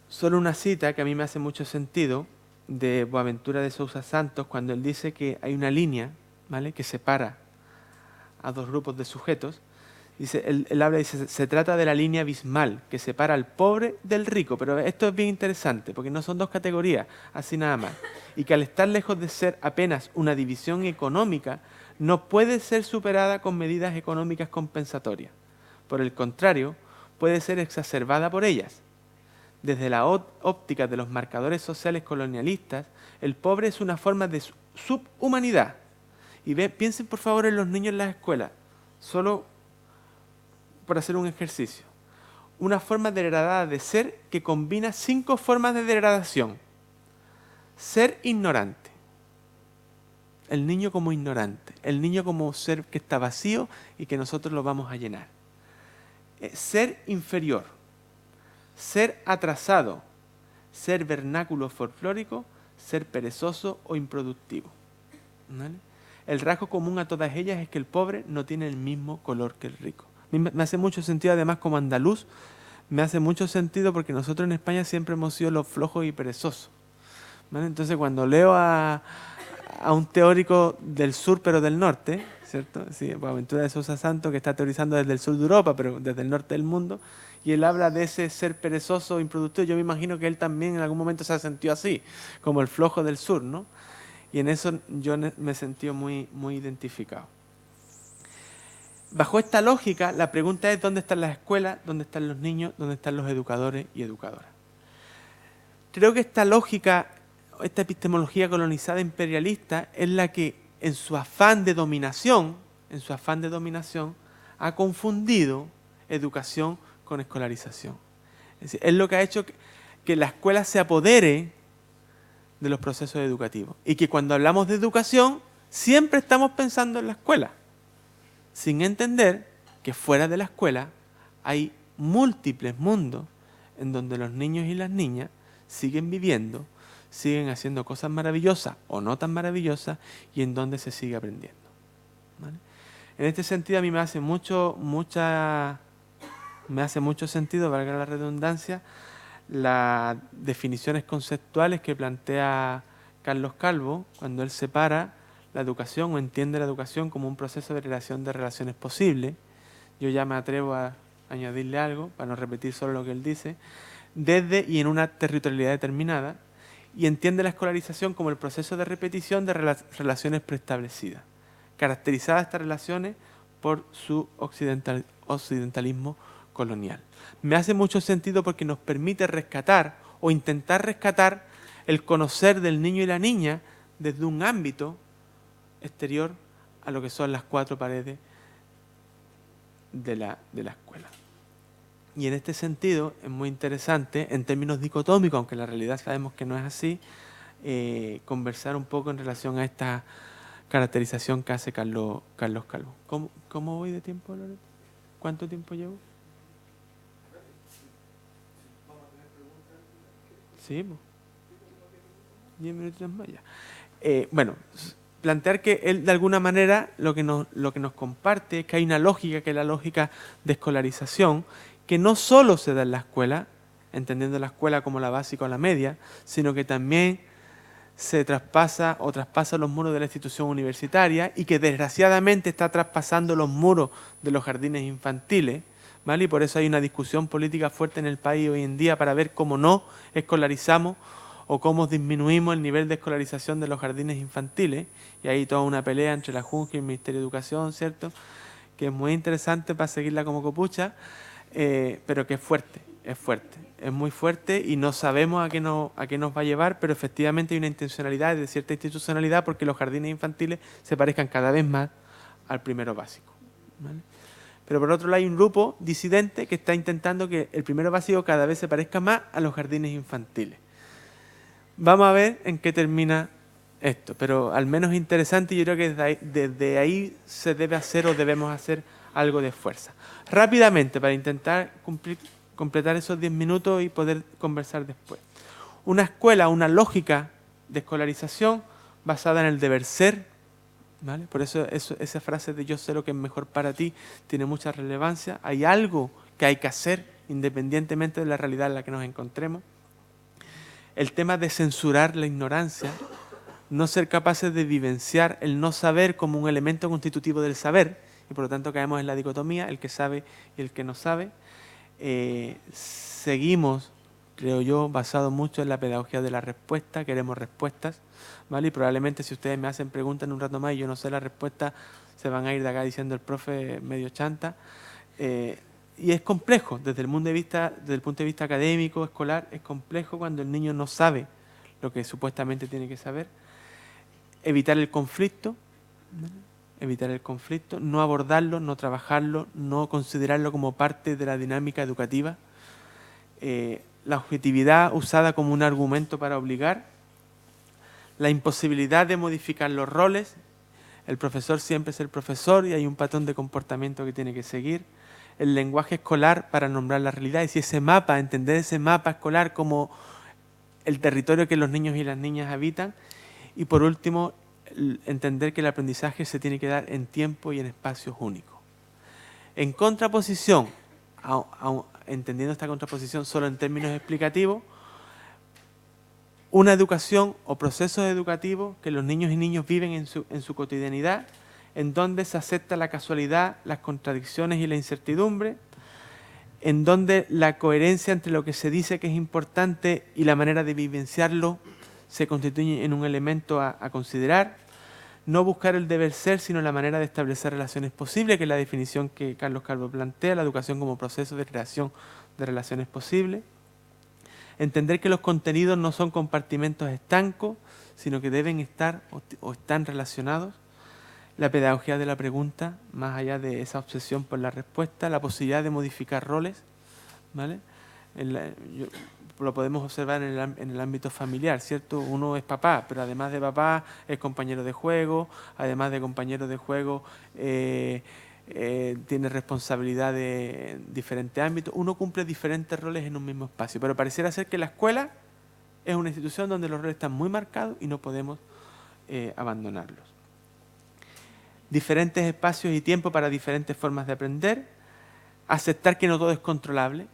Solo una cita que a mí me hace mucho sentido de Boaventura de Sousa Santos, cuando él dice que hay una línea, ¿vale?, que separa a dos grupos de sujetos. Dice, él habla, dice, se trata de la línea abismal que separa al pobre del rico, pero esto es bien interesante porque no son dos categorías, así nada más, y que al estar lejos de ser apenas una división económica, no puede ser superada con medidas económicas compensatorias. Por el contrario, puede ser exacerbada por ellas. Desde la óptica de los marcadores sociales colonialistas, el pobre es una forma de subhumanidad. Y piensen por favor en los niños en las escuelas, solo por hacer un ejercicio. Una forma degradada de ser que combina 5 formas de degradación. Ser ignorante. El niño como ignorante. El niño como ser que está vacío y que nosotros lo vamos a llenar. Ser inferior. Ser atrasado. Ser vernáculo folclórico. Ser perezoso o improductivo. ¿Vale? El rasgo común a todas ellas es que el pobre no tiene el mismo color que el rico. Me hace mucho sentido, además, como andaluz, me hace mucho sentido porque nosotros en España siempre hemos sido los flojos y perezosos, ¿vale? Entonces, cuando leo a un teórico del sur, pero del norte, ¿cierto? Sí, Boaventura de Sousa Santos, que está teorizando desde el sur de Europa, pero desde el norte del mundo, y él habla de ese ser perezoso, improductivo. Yo me imagino que él también en algún momento se ha sentido así, como el flojo del sur, ¿no? Y en eso yo me he sentido muy, muy identificado. Bajo esta lógica, la pregunta es ¿dónde están las escuelas? ¿Dónde están los niños? ¿Dónde están los educadores y educadoras? Creo que esta lógica, esta epistemología colonizada imperialista es la que en su afán de dominación, ha confundido educación con escolarización. Es decir, es lo que ha hecho que la escuela se apodere de los procesos educativos. Y que cuando hablamos de educación, siempre estamos pensando en la escuela, sin entender que fuera de la escuela hay múltiples mundos en donde los niños y las niñas siguen viviendo, siguen haciendo cosas maravillosas o no tan maravillosas y en donde se sigue aprendiendo. ¿Vale? En este sentido a mí me hace mucho sentido, valga la redundancia, las definiciones conceptuales que plantea Carlos Calvo cuando él separa la educación o entiende la educación como un proceso de creación de relaciones posibles. Yo ya me atrevo a añadirle algo, para no repetir solo lo que él dice, desde y en una territorialidad determinada, y entiende la escolarización como el proceso de repetición de relaciones preestablecidas, caracterizadas estas relaciones por su occidentalismo colonial. Me hace mucho sentido porque nos permite rescatar o intentar rescatar el conocer del niño y la niña desde un ámbito exterior a lo que son las 4 paredes de la escuela. Y en este sentido es muy interesante, en términos dicotómicos, aunque en la realidad sabemos que no es así, conversar un poco en relación a esta caracterización que hace Carlos Calvo. ¿Cómo voy de tiempo, Loreto? ¿Cuánto tiempo llevo? Sí, pues. 10 minutos más ya. Bueno, plantear que él de alguna manera lo que nos comparte es que hay una lógica, que es la lógica de escolarización, que no solo se da en la escuela, entendiendo la escuela como la básica o la media, sino que también se traspasa los muros de la institución universitaria y que desgraciadamente está traspasando los muros de los jardines infantiles, ¿vale? Y por eso hay una discusión política fuerte en el país hoy en día para ver cómo no escolarizamos o cómo disminuimos el nivel de escolarización de los jardines infantiles. Y hay toda una pelea entre la Junta y el Ministerio de Educación, ¿cierto? Que es muy interesante para seguirla como copucha, pero que es fuerte, es muy fuerte y no sabemos a qué nos va a llevar, pero efectivamente hay una intencionalidad de cierta institucionalidad porque los jardines infantiles se parezcan cada vez más al primero básico, ¿vale? Pero por otro lado hay un grupo disidente que está intentando que el primero básico cada vez se parezca más a los jardines infantiles. Vamos a ver en qué termina esto, pero al menos interesante y yo creo que desde ahí se debe hacer o debemos hacer algo de fuerza. Rápidamente, para intentar completar esos 10 minutos y poder conversar después. Una escuela, una lógica de escolarización basada en el deber ser, ¿vale? Por eso esa frase de yo sé lo que es mejor para ti tiene mucha relevancia. Hay algo que hay que hacer independientemente de la realidad en la que nos encontremos. El tema de censurar la ignorancia, no ser capaces de vivenciar el no saber como un elemento constitutivo del saber, y por lo tanto caemos en la dicotomía, el que sabe y el que no sabe. Seguimos, creo yo, basado mucho en la pedagogía de la respuesta, queremos respuestas, ¿vale? Y probablemente si ustedes me hacen preguntas en un rato más y yo no sé la respuesta, se van a ir de acá diciendo el profe medio chanta. Y es complejo, desde el punto de vista académico, escolar, es complejo cuando el niño no sabe lo que supuestamente tiene que saber. Evitar el conflicto, no abordarlo, no trabajarlo, no considerarlo como parte de la dinámica educativa. La objetividad usada como un argumento para obligar, la imposibilidad de modificar los roles, el profesor siempre es el profesor y hay un patrón de comportamiento que tiene que seguir, el lenguaje escolar para nombrar la realidad y si ese mapa, entender ese mapa escolar como el territorio que los niños y las niñas habitan y por último entender que el aprendizaje se tiene que dar en tiempo y en espacios únicos. En contraposición, entendiendo esta contraposición solo en términos explicativos, una educación o procesos educativos que los niños y niñas viven en su cotidianidad, en donde se acepta la casualidad, las contradicciones y la incertidumbre, en donde la coherencia entre lo que se dice que es importante y la manera de vivenciarlo se constituye en un elemento a considerar, no buscar el deber ser, sino la manera de establecer relaciones posibles, que es la definición que Carlos Calvo plantea, la educación como proceso de creación de relaciones posibles. Entender que los contenidos no son compartimentos estancos, sino que deben estar o están relacionados. La pedagogía de la pregunta, más allá de esa obsesión por la respuesta, la posibilidad de modificar roles, ¿vale? Lo podemos observar en el ámbito familiar, ¿cierto? Uno es papá, pero además de papá es compañero de juego, además de compañero de juego tiene responsabilidad de diferentes ámbitos. Uno cumple diferentes roles en un mismo espacio, pero pareciera ser que la escuela es una institución donde los roles están muy marcados y no podemos abandonarlos. Diferentes espacios y tiempo para diferentes formas de aprender, aceptar que no todo es controlable,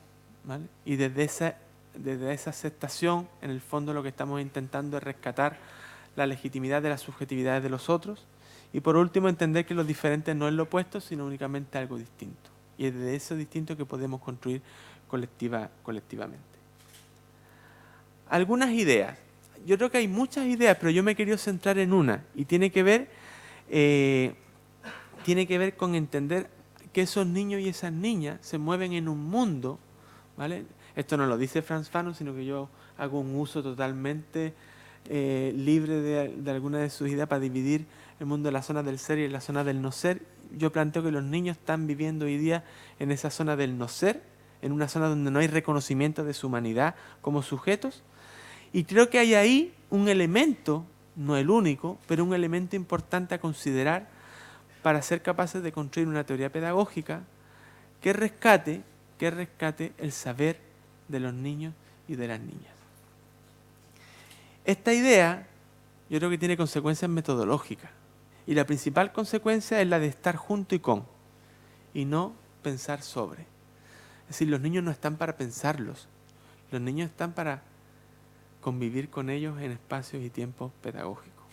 ¿vale? Y desde esa aceptación, en el fondo lo que estamos intentando es rescatar la legitimidad de las subjetividades de los otros. Y por último, entender que lo diferente no es lo opuesto, sino únicamente algo distinto. Y es desde eso distinto que podemos construir colectivamente. Algunas ideas. Yo creo que hay muchas ideas, pero yo me he querido centrar en una. Y tiene que ver con entender que esos niños y esas niñas se mueven en un mundo, ¿vale? Esto no lo dice Frantz Fanon, sino que yo hago un uso totalmente libre de alguna de sus ideas para dividir el mundo de la zona del ser y la zona del no ser. Yo planteo que los niños están viviendo hoy día en esa zona del no ser, en una zona donde no hay reconocimiento de su humanidad como sujetos. Y creo que hay ahí un elemento, no el único, pero un elemento importante a considerar para ser capaces de construir una teoría pedagógica que rescate el saber de los niños y de las niñas. Esta idea yo creo que tiene consecuencias metodológicas. Y la principal consecuencia es la de estar junto y no pensar sobre. Es decir, los niños no están para pensarlos. Los niños están para convivir con ellos en espacios y tiempos pedagógicos,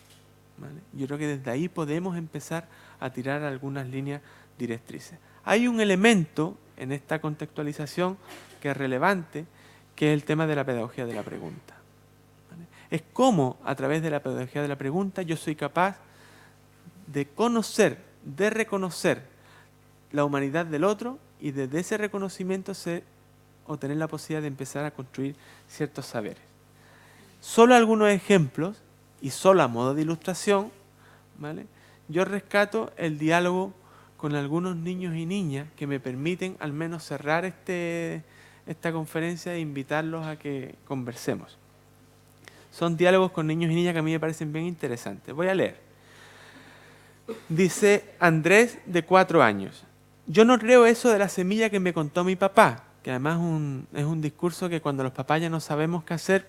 ¿vale? Yo creo que desde ahí podemos empezar a tirar algunas líneas directrices. Hay un elemento en esta contextualización que es relevante, que es el tema de la pedagogía de la pregunta, ¿vale? Es cómo a través de la pedagogía de la pregunta yo soy capaz de conocer, de reconocer la humanidad del otro y desde ese reconocimiento obtener la posibilidad de empezar a construir ciertos saberes. Solo algunos ejemplos y solo a modo de ilustración, ¿vale? Yo rescato el diálogo con algunos niños y niñas que me permiten al menos cerrar esta conferencia e invitarlos a que conversemos. Son diálogos con niños y niñas que a mí me parecen bien interesantes. Voy a leer. Dice Andrés, de 4 años. Yo no creo eso de la semilla que me contó mi papá, que además es un discurso que cuando los papás ya no sabemos qué hacer,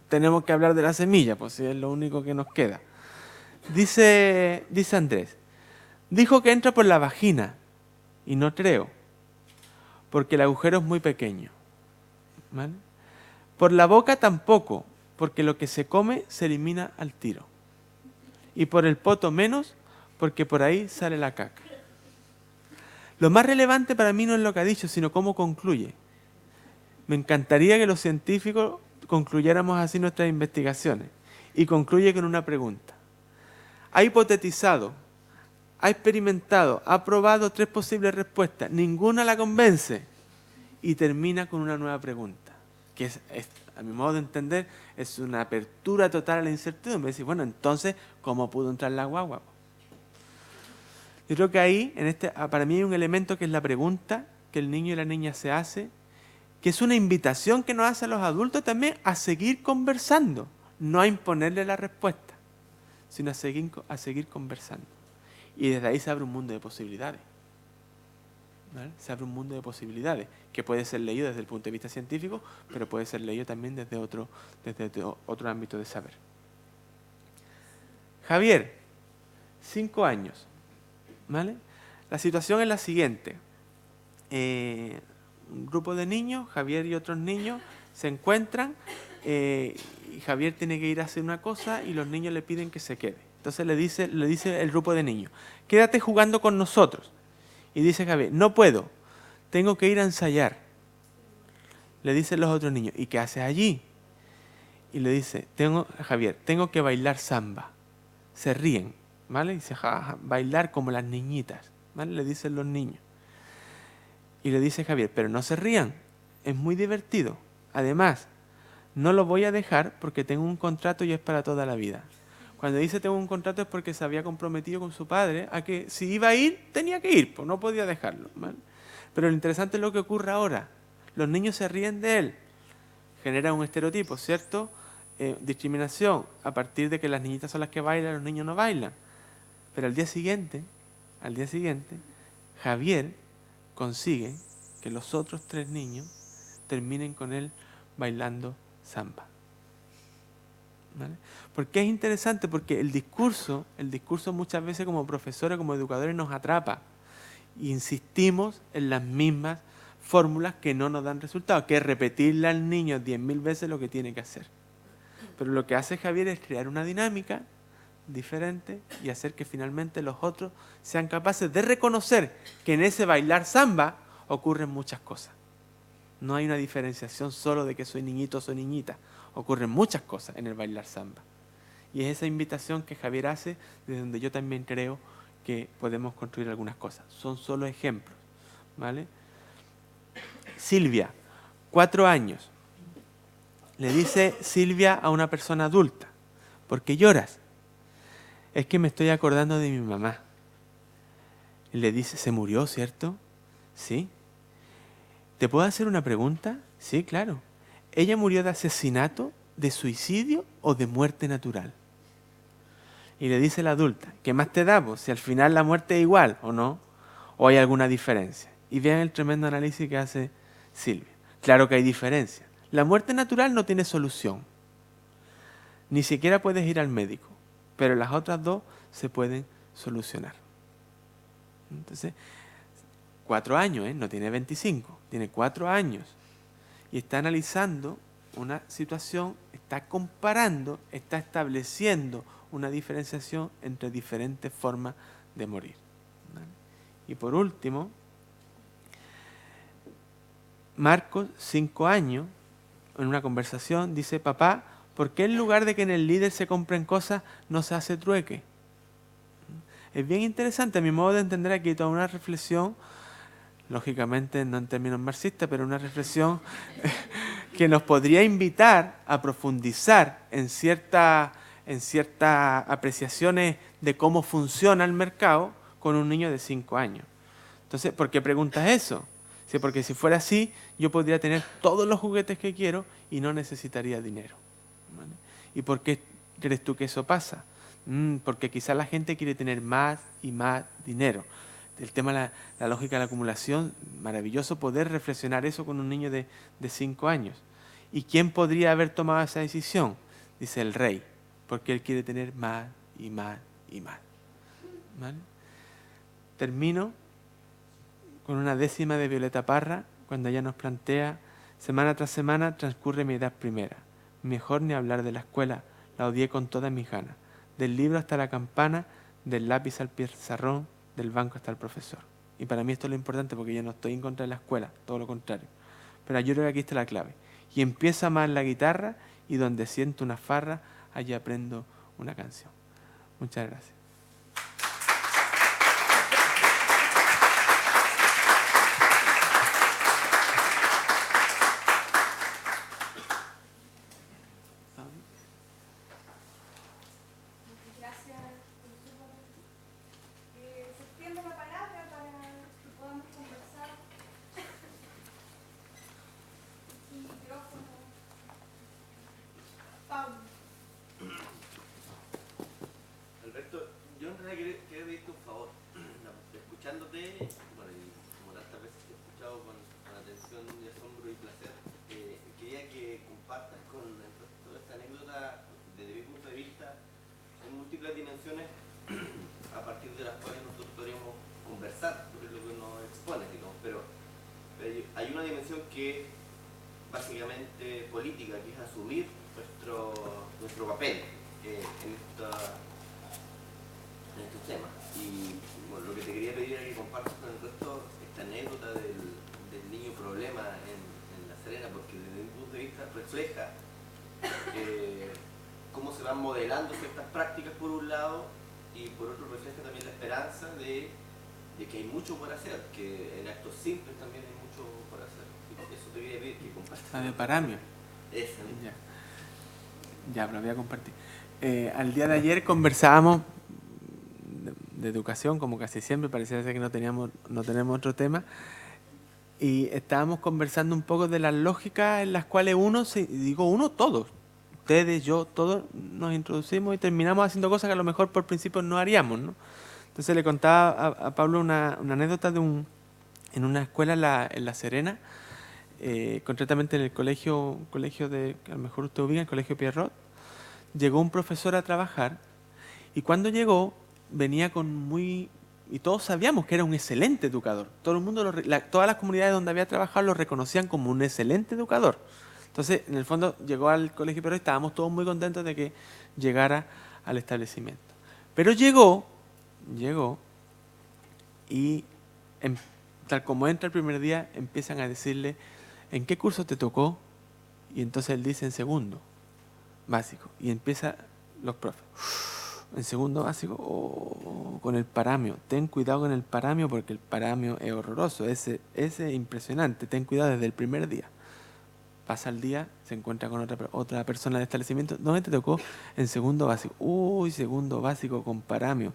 tenemos que hablar de la semilla, pues si es lo único que nos queda. Dice Andrés, dijo que entra por la vagina, y no creo, porque el agujero es muy pequeño, ¿vale? Por la boca tampoco, porque lo que se come se elimina al tiro. Y por el poto menos, porque por ahí sale la caca. Lo más relevante para mí no es lo que ha dicho, sino cómo concluye. Me encantaría que los científicos concluyéramos así nuestras investigaciones. Y concluye con una pregunta. Ha hipotetizado, ha experimentado, ha probado 3 posibles respuestas. Ninguna la convence. Y termina con una nueva pregunta. Que a mi modo de entender, es una apertura total a la incertidumbre. Decir, bueno, entonces, ¿cómo pudo entrar la guagua? Yo creo que ahí, para mí hay un elemento que es la pregunta que el niño y la niña se hace, que es una invitación que nos hace a los adultos también a seguir conversando, no a imponerle la respuesta, sino a seguir conversando. Y desde ahí se abre un mundo de posibilidades, ¿vale? Se abre un mundo de posibilidades, que puede ser leído desde el punto de vista científico, pero puede ser leído también desde otro ámbito de saber. Javier, 5 años. ¿Vale? La situación es la siguiente. Un grupo de niños, Javier y otros niños, se encuentran y Javier tiene que ir a hacer una cosa y los niños le piden que se quede. Entonces le dice el grupo de niños, quédate jugando con nosotros. Y dice Javier, no puedo, tengo que ir a ensayar. Le dicen los otros niños, ¿y qué haces allí? Y le dice, Javier, tengo que bailar samba. Se ríen. ¿Vale? Y dice, bailar como las niñitas, ¿vale? Le dicen los niños. Y le dice Javier, pero no se rían, es muy divertido. Además, no lo voy a dejar porque tengo un contrato y es para toda la vida. Cuando dice tengo un contrato es porque se había comprometido con su padre a que si iba a ir, tenía que ir, pues no podía dejarlo, ¿vale? Pero lo interesante es lo que ocurre ahora. Los niños se ríen de él. Genera un estereotipo, ¿cierto? Discriminación a partir de que las niñitas son las que bailan, los niños no bailan. Pero al día siguiente, Javier consigue que los otros 3 niños terminen con él bailando samba. ¿Vale? ¿Por qué es interesante? Porque el discurso muchas veces como profesores, como educadores nos atrapa. E insistimos en las mismas fórmulas que no nos dan resultados, que es repetirle al niño 10.000 veces lo que tiene que hacer. Pero lo que hace Javier es crear una dinámica diferente y hacer que finalmente los otros sean capaces de reconocer que en ese bailar samba ocurren muchas cosas. No hay una diferenciación solo de que soy niñito o soy niñita. Ocurren muchas cosas en el bailar samba. Y es esa invitación que Javier hace, desde donde yo también creo que podemos construir algunas cosas. Son solo ejemplos, ¿vale? Silvia, 4 años. Le dice Silvia a una persona adulta, ¿por qué lloras? es que me estoy acordando de mi mamá. Y le dice, ¿se murió, cierto? Sí. ¿Te puedo hacer una pregunta? Sí, claro. ¿Ella murió de asesinato, de suicidio o de muerte natural? Y le dice la adulta, ¿qué más te da, vos? Si al final la muerte es igual, ¿o no? ¿O hay alguna diferencia? Y vean el tremendo análisis que hace Silvia. Claro que hay diferencia. La muerte natural no tiene solución. Ni siquiera puedes ir al médico. Pero las otras dos se pueden solucionar. Entonces, 4 años, no tiene 25, tiene 4 años. Y está analizando una situación, está comparando, está estableciendo una diferenciación entre diferentes formas de morir. ¿Vale? Y por último, Marcos, 5 años, en una conversación, dice, papá, ¿por qué en lugar de que en el líder se compren cosas, no se hace trueque? Es bien interesante, a mi modo de entender aquí toda una reflexión, lógicamente no en términos marxistas, pero una reflexión que nos podría invitar a profundizar en ciertas apreciaciones de cómo funciona el mercado con un niño de 5 años. Entonces, ¿por qué preguntas eso? Sí, porque si fuera así, yo podría tener todos los juguetes que quiero y no necesitaría dinero. ¿Vale? ¿Y por qué crees tú que eso pasa? Porque quizás la gente quiere tener más y más dinero. El tema de la lógica de la acumulación, maravilloso poder reflexionar eso con un niño de 5 años. ¿Y quién podría haber tomado esa decisión? Dice el rey, porque él quiere tener más y más y más. ¿Vale? Termino con una décima de Violeta Parra, cuando ella nos plantea, semana tras semana transcurre mi edad primera. Mejor ni hablar de la escuela, la odié con todas mis ganas. Del libro hasta la campana, del lápiz al pizarrón, del banco hasta el profesor. Y para mí esto es lo importante porque yo no estoy en contra de la escuela, todo lo contrario. Pero yo creo que aquí está la clave. Y empiezo a amar la guitarra y donde siento una farra, allí aprendo una canción. Muchas gracias. Alberto, yo en realidad quería pedirte un favor. Escuchándote, bueno, y como tantas veces te he escuchado con atención y asombro y placer, quería que compartas con toda esta anécdota, desde mi punto de vista, en múltiples dimensiones, a partir de las cuales nosotros podríamos conversar sobre lo que nos expone, digamos, pero hay una dimensión que básicamente política, que es asumir nuestro papel en estos temas. Y bueno, lo que te quería pedir era que compartas con el resto esta anécdota del niño problema en La Serena, porque desde mi punto de vista refleja cómo se van modelando ciertas prácticas por un lado, y por otro refleja también la esperanza de que hay mucho por hacer, que en actos simples también hay mucho por hacer. Y eso te quería pedir que compartas. La de Paramio. Esa, ¿no? Ya, pero lo voy a compartir. Al día de ayer conversábamos de educación, como casi siempre, parecía ser que no tenemos otro tema, y estábamos conversando un poco de las lógicas en las cuales todos, ustedes, yo, todos nos introducimos y terminamos haciendo cosas que a lo mejor por principio no haríamos, ¿no? Entonces le contaba a Pablo una anécdota en una escuela en La Serena, concretamente en el colegio de, que a lo mejor usted ubica, el colegio Pierrot. Llegó un profesor a trabajar y cuando llegó venía y todos sabíamos que era un excelente educador. Todo el mundo, todas las comunidades donde había trabajado lo reconocían como un excelente educador. Entonces, en el fondo, llegó al colegio Pierrot y estábamos todos muy contentos de que llegara al establecimiento. Pero llegó y tal como entra el primer día, empiezan a decirle, ¿en qué curso te tocó? Y entonces él dice, en segundo básico. Y empieza los profes. En segundo básico, con el paramio. Ten cuidado con el paramio porque el paramio es horroroso. Ese es impresionante. Ten cuidado desde el primer día. pasa el día, se encuentra con otra persona del establecimiento. ¿Dónde te tocó? En segundo básico. Uy, segundo básico con paramio.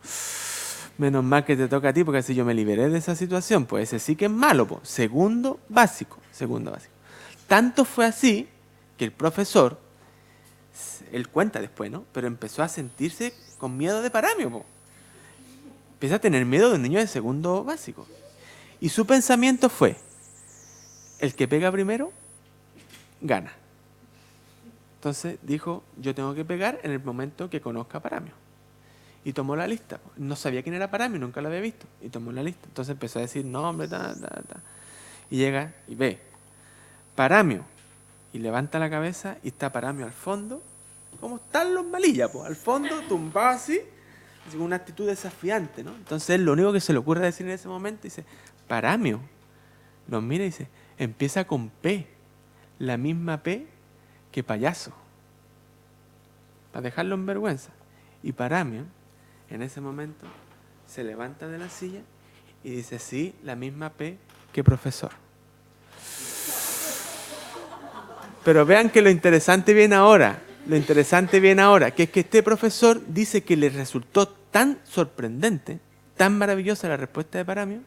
Menos mal que te toca a ti, porque así yo me liberé de esa situación. Pues ese sí que es malo, po. Segundo básico, segundo básico. Tanto fue así que el profesor, él cuenta después, ¿no? Pero empezó a sentirse con miedo de paramio, po. Empieza a tener miedo de un niño de segundo básico. Y su pensamiento fue, el que pega primero, gana. Entonces dijo, yo tengo que pegar en el momento que conozca a paramio. Y tomó la lista. No sabía quién era paramio, nunca lo había visto. Y tomó la lista. Entonces empezó a decir, no, hombre, Y llega y ve, paramio. Y levanta la cabeza y está paramio al fondo. ¿Cómo están los malillas? Pues al fondo, tumbado así con una actitud desafiante, ¿no? Entonces él lo único que se le ocurre decir en ese momento dice, paramio. Los mira y dice, empieza con P. La misma P que payaso. Para dejarlo en vergüenza. Y paramio, en ese momento, se levanta de la silla y dice, sí, la misma P que profesor. Pero vean que lo interesante viene ahora. Lo interesante viene ahora, que es que este profesor dice que le resultó tan sorprendente, tan maravillosa la respuesta de paramio,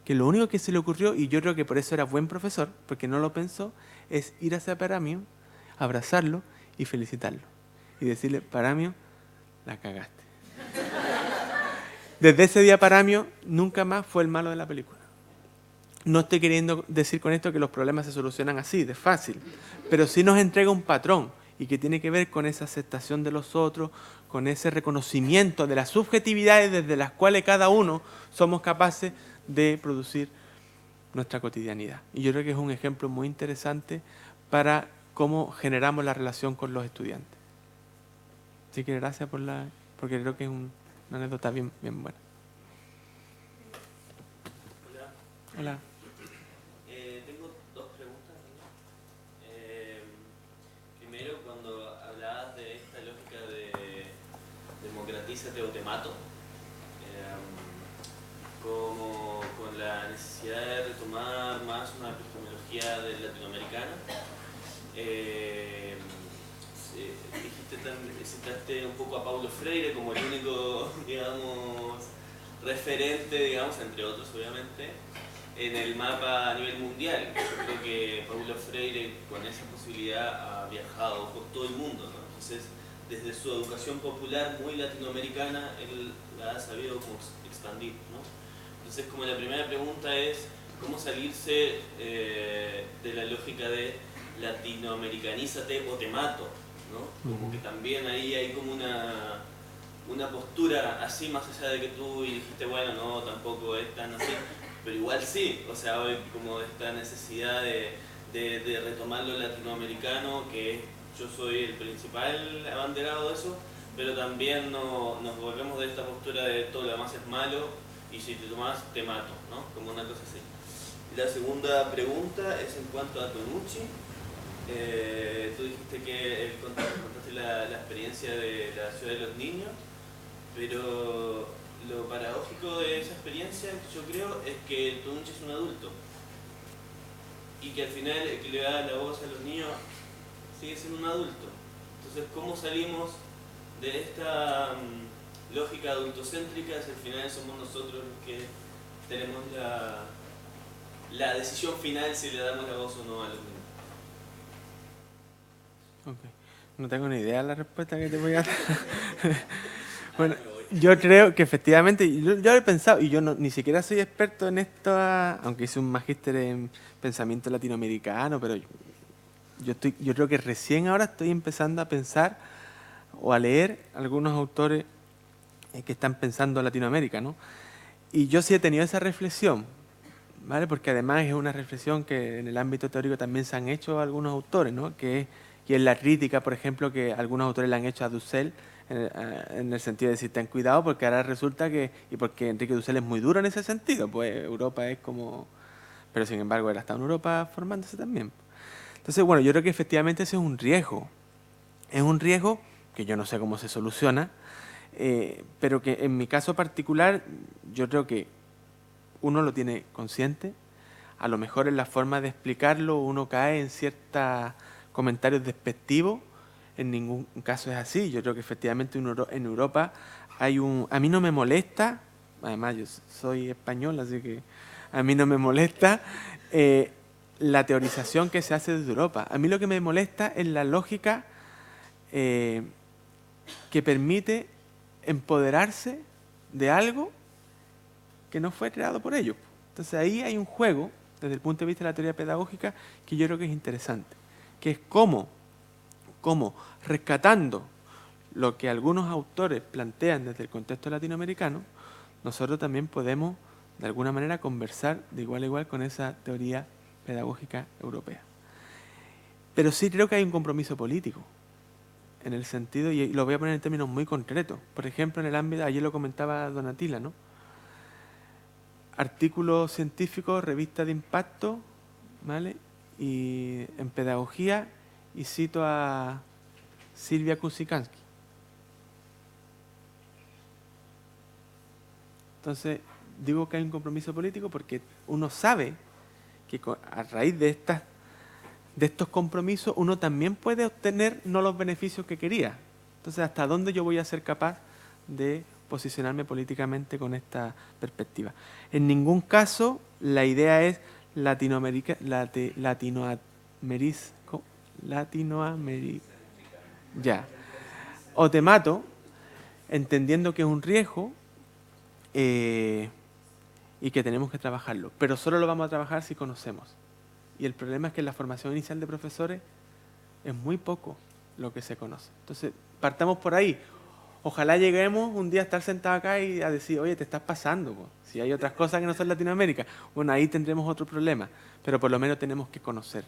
que lo único que se le ocurrió, y yo creo que por eso era buen profesor, porque no lo pensó, es ir hacia paramio, abrazarlo y felicitarlo. Y decirle, paramio, la cagaste. Desde ese día paramio nunca más fue el malo de la película. No estoy queriendo decir con esto que los problemas se solucionan así, de fácil, pero sí nos entrega un patrón y que tiene que ver con esa aceptación de los otros, con ese reconocimiento de las subjetividades desde las cuales cada uno somos capaces de producir nuestra cotidianidad. Y yo creo que es un ejemplo muy interesante para cómo generamos la relación con los estudiantes. Así que gracias porque creo que es una anécdota bien buena. Hola. Tengo dos preguntas. Primero, cuando hablabas de esta lógica de democratízate o te mato, como con la necesidad de retomar más una epistemología latinoamericana, citaste un poco a Paulo Freire como el único, digamos, referente, digamos, entre otros obviamente, en el mapa a nivel mundial. Yo creo que Paulo Freire con esa posibilidad ha viajado por todo el mundo, ¿no? Entonces, desde su educación popular muy latinoamericana, él la ha sabido como expandir, ¿no? Entonces, como la primera pregunta es, ¿cómo salirse de la lógica de latinoamericanízate o te mato? ¿No? Como que también ahí hay como una postura así, más allá de que tú dijiste, bueno, no, tampoco es tan así, pero igual sí, o sea, hoy como esta necesidad de retomar lo latinoamericano, que yo soy el principal abanderado de eso, pero también nos volvemos de esta postura de todo lo demás es malo y si te tomas te mato, ¿no? Como una cosa así. La segunda pregunta es en cuanto a Tonucci. Tú dijiste que contaste la experiencia de la ciudad de los niños, pero lo paradójico de esa experiencia, yo creo, es que Tonucci es un adulto y que al final el que le da la voz a los niños sigue siendo un adulto. Entonces, ¿cómo salimos de esta lógica adultocéntrica si al final somos nosotros los que tenemos la decisión final si le damos la voz o no a los niños? Okay. No tengo ni idea de la respuesta que te voy a dar. Bueno, yo creo que efectivamente, yo he pensado, y yo ni siquiera soy experto en esto, aunque hice un magíster en pensamiento latinoamericano, pero yo creo que recién ahora estoy empezando a pensar o a leer algunos autores que están pensando en Latinoamérica, ¿no? Y yo sí he tenido esa reflexión, ¿vale? Porque además es una reflexión que en el ámbito teórico también se han hecho algunos autores, ¿no? Y en la crítica, por ejemplo, que algunos autores le han hecho a Dussel, en el sentido de decir, ten cuidado, porque ahora resulta que, y porque Enrique Dussel es muy duro en ese sentido, pues Europa es como, pero sin embargo él ha estado en Europa formándose también. Entonces, bueno, yo creo que efectivamente ese es un riesgo que yo no sé cómo se soluciona, pero que en mi caso particular yo creo que uno lo tiene consciente, a lo mejor en la forma de explicarlo uno cae en ciertos comentarios despectivos. En ningún caso es así. Yo creo que efectivamente en Europa hay un... A mí no me molesta, además yo soy español, así que a mí no me molesta la teorización que se hace desde Europa. A mí lo que me molesta es la lógica que permite empoderarse de algo que no fue creado por ellos. Entonces ahí hay un juego, desde el punto de vista de la teoría pedagógica, que yo creo que es interesante, que es cómo rescatando lo que algunos autores plantean desde el contexto latinoamericano, nosotros también podemos, de alguna manera, conversar de igual a igual con esa teoría pedagógica europea. Pero sí creo que hay un compromiso político, en el sentido, y lo voy a poner en términos muy concretos. Por ejemplo, en el ámbito, ayer lo comentaba Donatila, ¿no? Artículos científicos, revistas de impacto, ¿vale? Y en pedagogía, y cito a Silvia Kusikansky. Entonces, digo que hay un compromiso político porque uno sabe que a raíz de estos compromisos uno también puede obtener no los beneficios que quería. Entonces, ¿hasta dónde yo voy a ser capaz de posicionarme políticamente con esta perspectiva? En ningún caso la idea es ya. O te mato, entendiendo que es un riesgo y que tenemos que trabajarlo. Pero solo lo vamos a trabajar si conocemos. Y el problema es que en la formación inicial de profesores es muy poco lo que se conoce. Entonces, partamos por ahí. Ojalá lleguemos un día a estar sentados acá y a decir, oye, te estás pasando, po. Si hay otras cosas que no son Latinoamérica. Bueno, ahí tendremos otro problema. Pero por lo menos tenemos que conocer.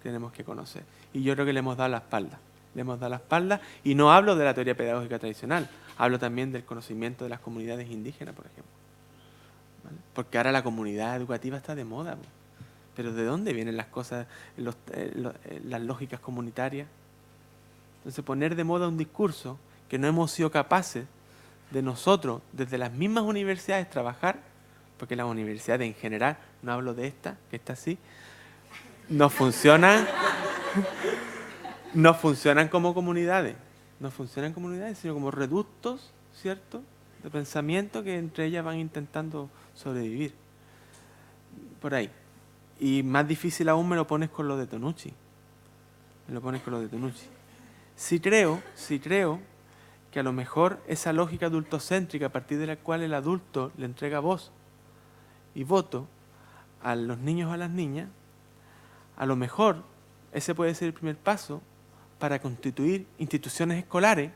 Tenemos que conocer. Y yo creo que le hemos dado la espalda. Le hemos dado la espalda. Y no hablo de la teoría pedagógica tradicional. Hablo también del conocimiento de las comunidades indígenas, por ejemplo. ¿Vale? Porque ahora la comunidad educativa está de moda, po. Pero ¿de dónde vienen las cosas, las lógicas comunitarias? Entonces, poner de moda un discurso que no hemos sido capaces de nosotros, desde las mismas universidades, trabajar, porque las universidades en general, no hablo de esta, que está así, no funcionan como comunidades, no funcionan como comunidades, sino como reductos, ¿cierto?, de pensamiento que entre ellas van intentando sobrevivir. Por ahí. Y más difícil aún me lo pones con lo de Tonucci. Sí creo que a lo mejor esa lógica adultocéntrica, a partir de la cual el adulto le entrega voz y voto a los niños o a las niñas, a lo mejor ese puede ser el primer paso para constituir instituciones escolares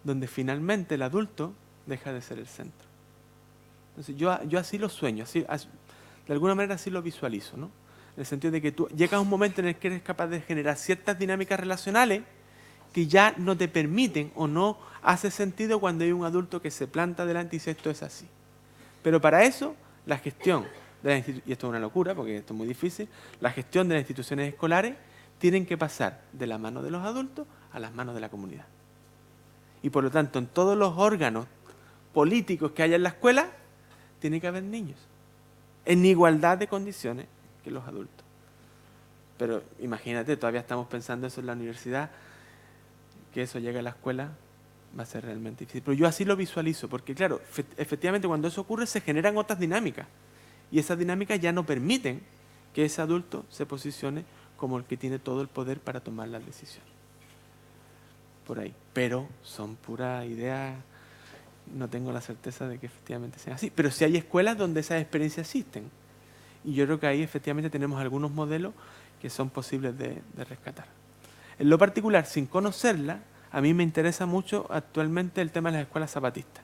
donde finalmente el adulto deja de ser el centro. Entonces yo así lo sueño, de alguna manera así lo visualizo, ¿no? En el sentido de que tú llegas a un momento en el que eres capaz de generar ciertas dinámicas relacionales que ya no te permiten o no hace sentido cuando hay un adulto que se planta delante y dice esto es así. Pero para eso, la gestión y esto es una locura porque esto es muy difícil, la gestión de las instituciones escolares tienen que pasar de la mano de los adultos a las manos de la comunidad. Y por lo tanto, en todos los órganos políticos que haya en la escuela, tiene que haber niños, en igualdad de condiciones que los adultos. Pero imagínate, todavía estamos pensando eso en la universidad, que eso llegue a la escuela, va a ser realmente difícil. Pero yo así lo visualizo, porque claro, efectivamente cuando eso ocurre se generan otras dinámicas, y esas dinámicas ya no permiten que ese adulto se posicione como el que tiene todo el poder para tomar las decisiones. Por ahí. Pero son puras ideas, no tengo la certeza de que efectivamente sean así. Pero sí hay escuelas donde esas experiencias existen. Y yo creo que ahí efectivamente tenemos algunos modelos que son posibles de rescatar. En lo particular, sin conocerla, a mí me interesa mucho actualmente el tema de las escuelas zapatistas,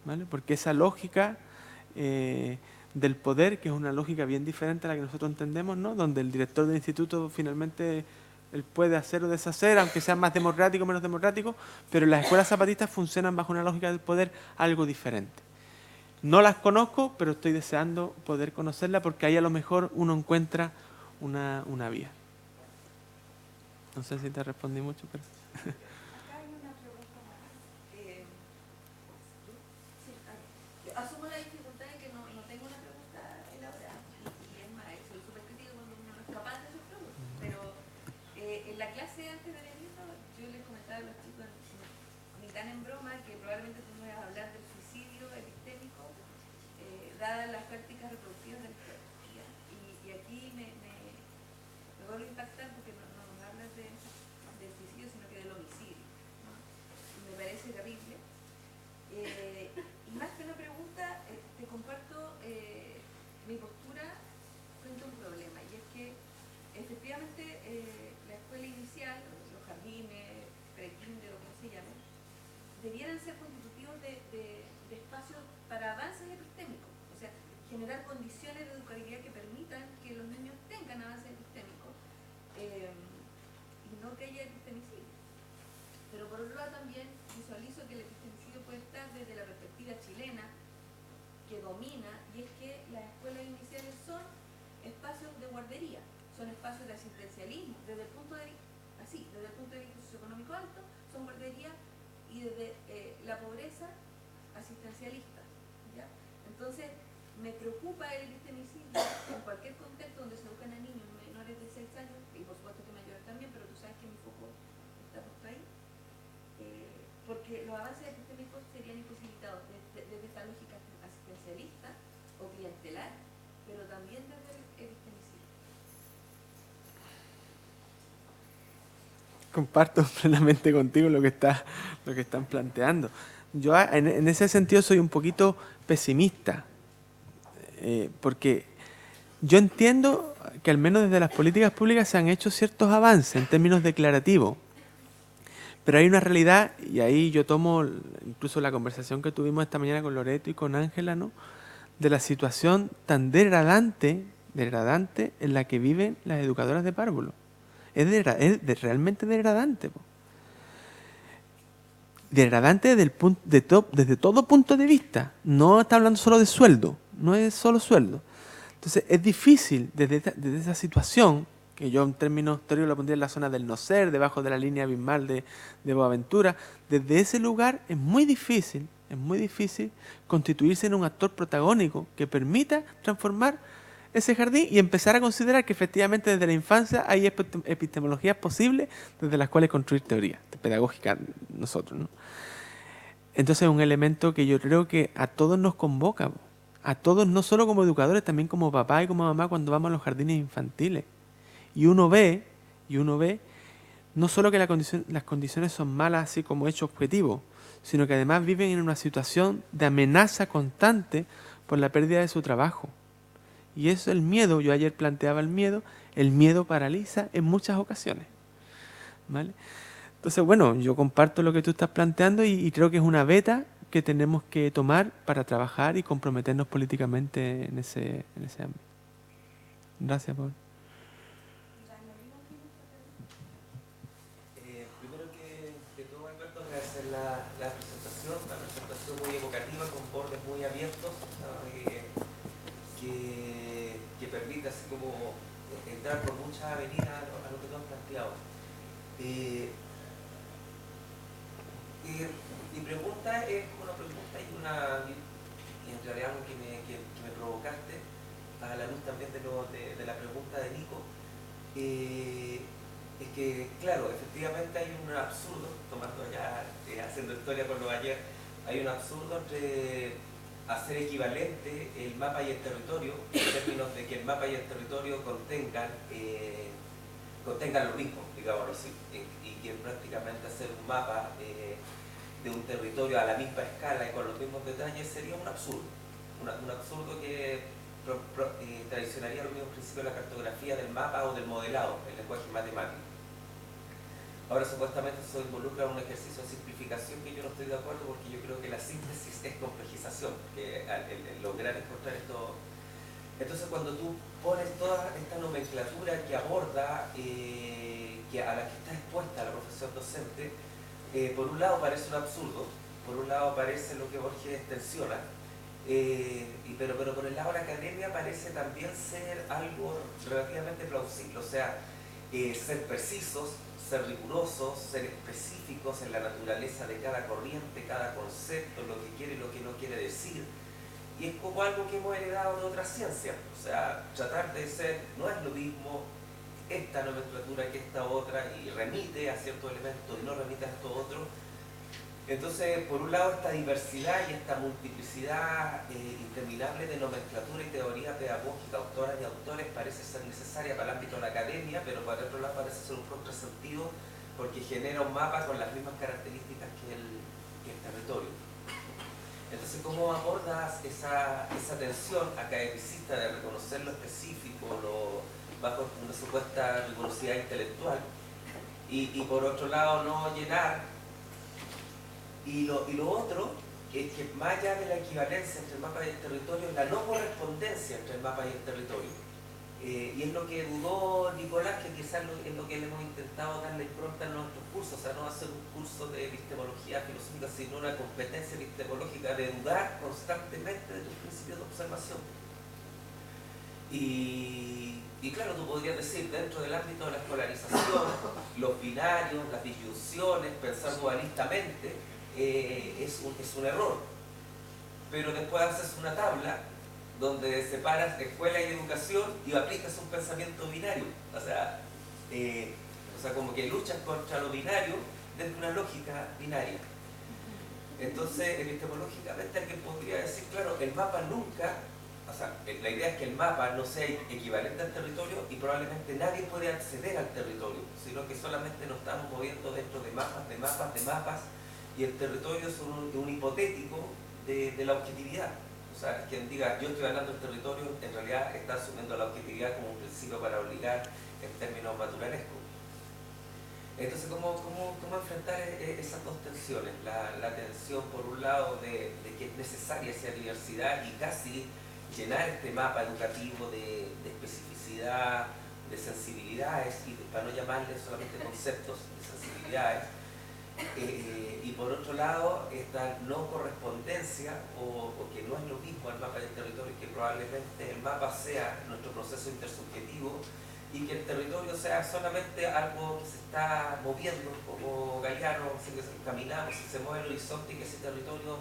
¿vale? Porque esa lógica del poder, que es una lógica bien diferente a la que nosotros entendemos, ¿no?, donde el director del instituto finalmente él puede hacer o deshacer, aunque sea más democrático o menos democrático, pero las escuelas zapatistas funcionan bajo una lógica del poder algo diferente. No las conozco, pero estoy deseando poder conocerla porque ahí a lo mejor uno encuentra una vía. No sé si te respondí mucho, pero... Acá hay una pregunta más. Asumo la dificultad de que no tengo una pregunta elaborada. En la clase antes de venir, yo les comentaba a los chicos, ni tan en broma, que probablemente tú me vas a hablar del suicidio epistémico, dadas las prácticas reproductivas del cuerpo. Y aquí me vuelvo a impactar porque no nos hablas del suicidio, sino que del homicidio, ¿no? Y me parece terrible. Y más que una pregunta, te comparto mi postura frente a un problema, y es que efectivamente la escuela inicial, los jardines, pre-kinder o como se llamen, debieran ser constitutivos de espacios para avances epistémicos, o sea, generar condiciones de educabilidad que permitan que los niños tengan avances epistémicos y no que haya epistemicidio. Pero por otro lado también visualizo que el epistemicidio puede estar desde la perspectiva chilena, que domina, y es que las escuelas iniciales son espacios de guardería, son espacios de asistencialismo, desde el punto de vista socioeconómico alto, son guarderías, y desde la pobreza, asistencialista, ¿ya? Entonces, me preocupa el epistemicidio en cualquier contexto donde se educan a niños menores de 6 años, y por supuesto que mayores también, pero tú sabes que mi foco está puesto ahí, porque los avances epistémicos serían imposibilitados desde esta lógica asistencialista o clientelar, pero también desde el epistemicidio. Comparto plenamente contigo lo que están planteando. Yo en ese sentido soy un poquito pesimista, porque yo entiendo que al menos desde las políticas públicas se han hecho ciertos avances en términos declarativos, pero hay una realidad, y ahí yo tomo incluso la conversación que tuvimos esta mañana con Loreto y con Ángela, ¿no?, de la situación tan degradante en la que viven las educadoras de párvulo. Es realmente degradante. Degradante desde todo punto de vista. No está hablando solo de sueldo, no es solo sueldo. Entonces es difícil desde esa situación, que yo en términos teóricos lo pondría en la zona del no ser, debajo de la línea abismal de Boaventura, desde ese lugar es muy difícil constituirse en un actor protagónico que permita transformar ese jardín y empezar a considerar que efectivamente desde la infancia hay epistemologías posibles desde las cuales construir teoría pedagógica nosotros, ¿no? Entonces es un elemento que yo creo que a todos nos convoca, a todos, no solo como educadores, también como papá y como mamá cuando vamos a los jardines infantiles. Y uno ve no solo que las condiciones son malas así como hecho objetivo, sino que además viven en una situación de amenaza constante por la pérdida de su trabajo. Y eso, el miedo, yo ayer planteaba el miedo paraliza en muchas ocasiones, ¿vale? Entonces, bueno, yo comparto lo que tú estás planteando y creo que es una veta que tenemos que tomar para trabajar y comprometernos políticamente en ese ámbito. Gracias, Pablo. Primero que todo, Alberto, agradecer la presentación muy evocativa, con bordes muy abiertos, que permite así como entrar por muchas avenidas a lo que tú has planteado. Mi pregunta es una pregunta y en realidad algo que me provocaste, a la luz también de la pregunta de Nico. Es que, claro, efectivamente hay un absurdo, tomando ya, haciendo historia con lo de ayer, hay un absurdo entre hacer equivalente el mapa y el territorio, en términos de que el mapa y el territorio contengan lo mismo, digámoslo así, y que prácticamente hacer un mapa de un territorio a la misma escala y con los mismos detalles sería un absurdo, un absurdo que traicionaría los mismos principios de la cartografía del mapa o del modelado, el lenguaje matemático. Ahora supuestamente eso involucra un ejercicio de simplificación que yo no estoy de acuerdo, porque yo creo que la síntesis es complejización, que el lograr encontrar esto. Entonces cuando tú pones toda esta nomenclatura que aborda, que a la que está expuesta la profesión docente, por un lado parece un absurdo, por un lado parece lo que Borges tensiona, pero por el lado de la academia parece también ser algo relativamente plausible, o sea, ser precisos, ser rigurosos, ser específicos en la naturaleza de cada corriente, cada concepto, lo que quiere y lo que no quiere decir. Y es como algo que hemos heredado de otras ciencias. O sea, tratar de ser, no es lo mismo esta nomenclatura que esta otra, y remite a ciertos elementos y no remite a estos otros. Entonces, por un lado, esta diversidad y esta multiplicidad interminable de nomenclatura y teoría pedagógica, autoras y autores, parece ser necesaria para el ámbito de la academia, pero por otro lado parece ser un contrasentido porque genera un mapa con las mismas características que el territorio. Entonces, ¿cómo abordas esa tensión academicista de reconocer lo específico bajo una supuesta rigurosidad intelectual y por otro lado no llenar? Y lo otro es que más allá de la equivalencia entre el mapa y el territorio, la no correspondencia entre el mapa y el territorio. Y es lo que dudó Nicolás, que quizás es lo que le hemos intentado dar la impronta en nuestros cursos, o sea, no hacer un curso de epistemología filosófica, sino una competencia epistemológica de dudar constantemente de tus principios de observación. Y claro, tú podrías decir, dentro del ámbito de la escolarización, los binarios, las disyunciones, pensar dualistamente, es un error. Pero después haces una tabla donde separas escuela y educación y aplicas un pensamiento binario. O sea, como que luchas contra lo binario desde una lógica binaria. Entonces, epistemológicamente alguien podría decir, claro, el mapa nunca, o sea, la idea es que el mapa no sea equivalente al territorio y probablemente nadie puede acceder al territorio, sino que solamente nos estamos moviendo dentro de mapas, y el territorio es un hipotético de la objetividad. O sea, quien diga, yo estoy hablando del territorio, en realidad está asumiendo la objetividad como un principio para obligar en términos maturanescos. Entonces, ¿cómo enfrentar esas dos tensiones? La tensión, por un lado, de que es necesaria esa diversidad y casi llenar este mapa educativo de especificidad, de sensibilidades, y para no llamarle solamente conceptos de sensibilidades. Y por otro lado, esta no correspondencia, o que no es lo mismo el mapa del territorio, que probablemente el mapa sea nuestro proceso intersubjetivo y que el territorio sea solamente algo que se está moviendo, como Galeano, así que caminamos y se mueve el horizonte, y que ese territorio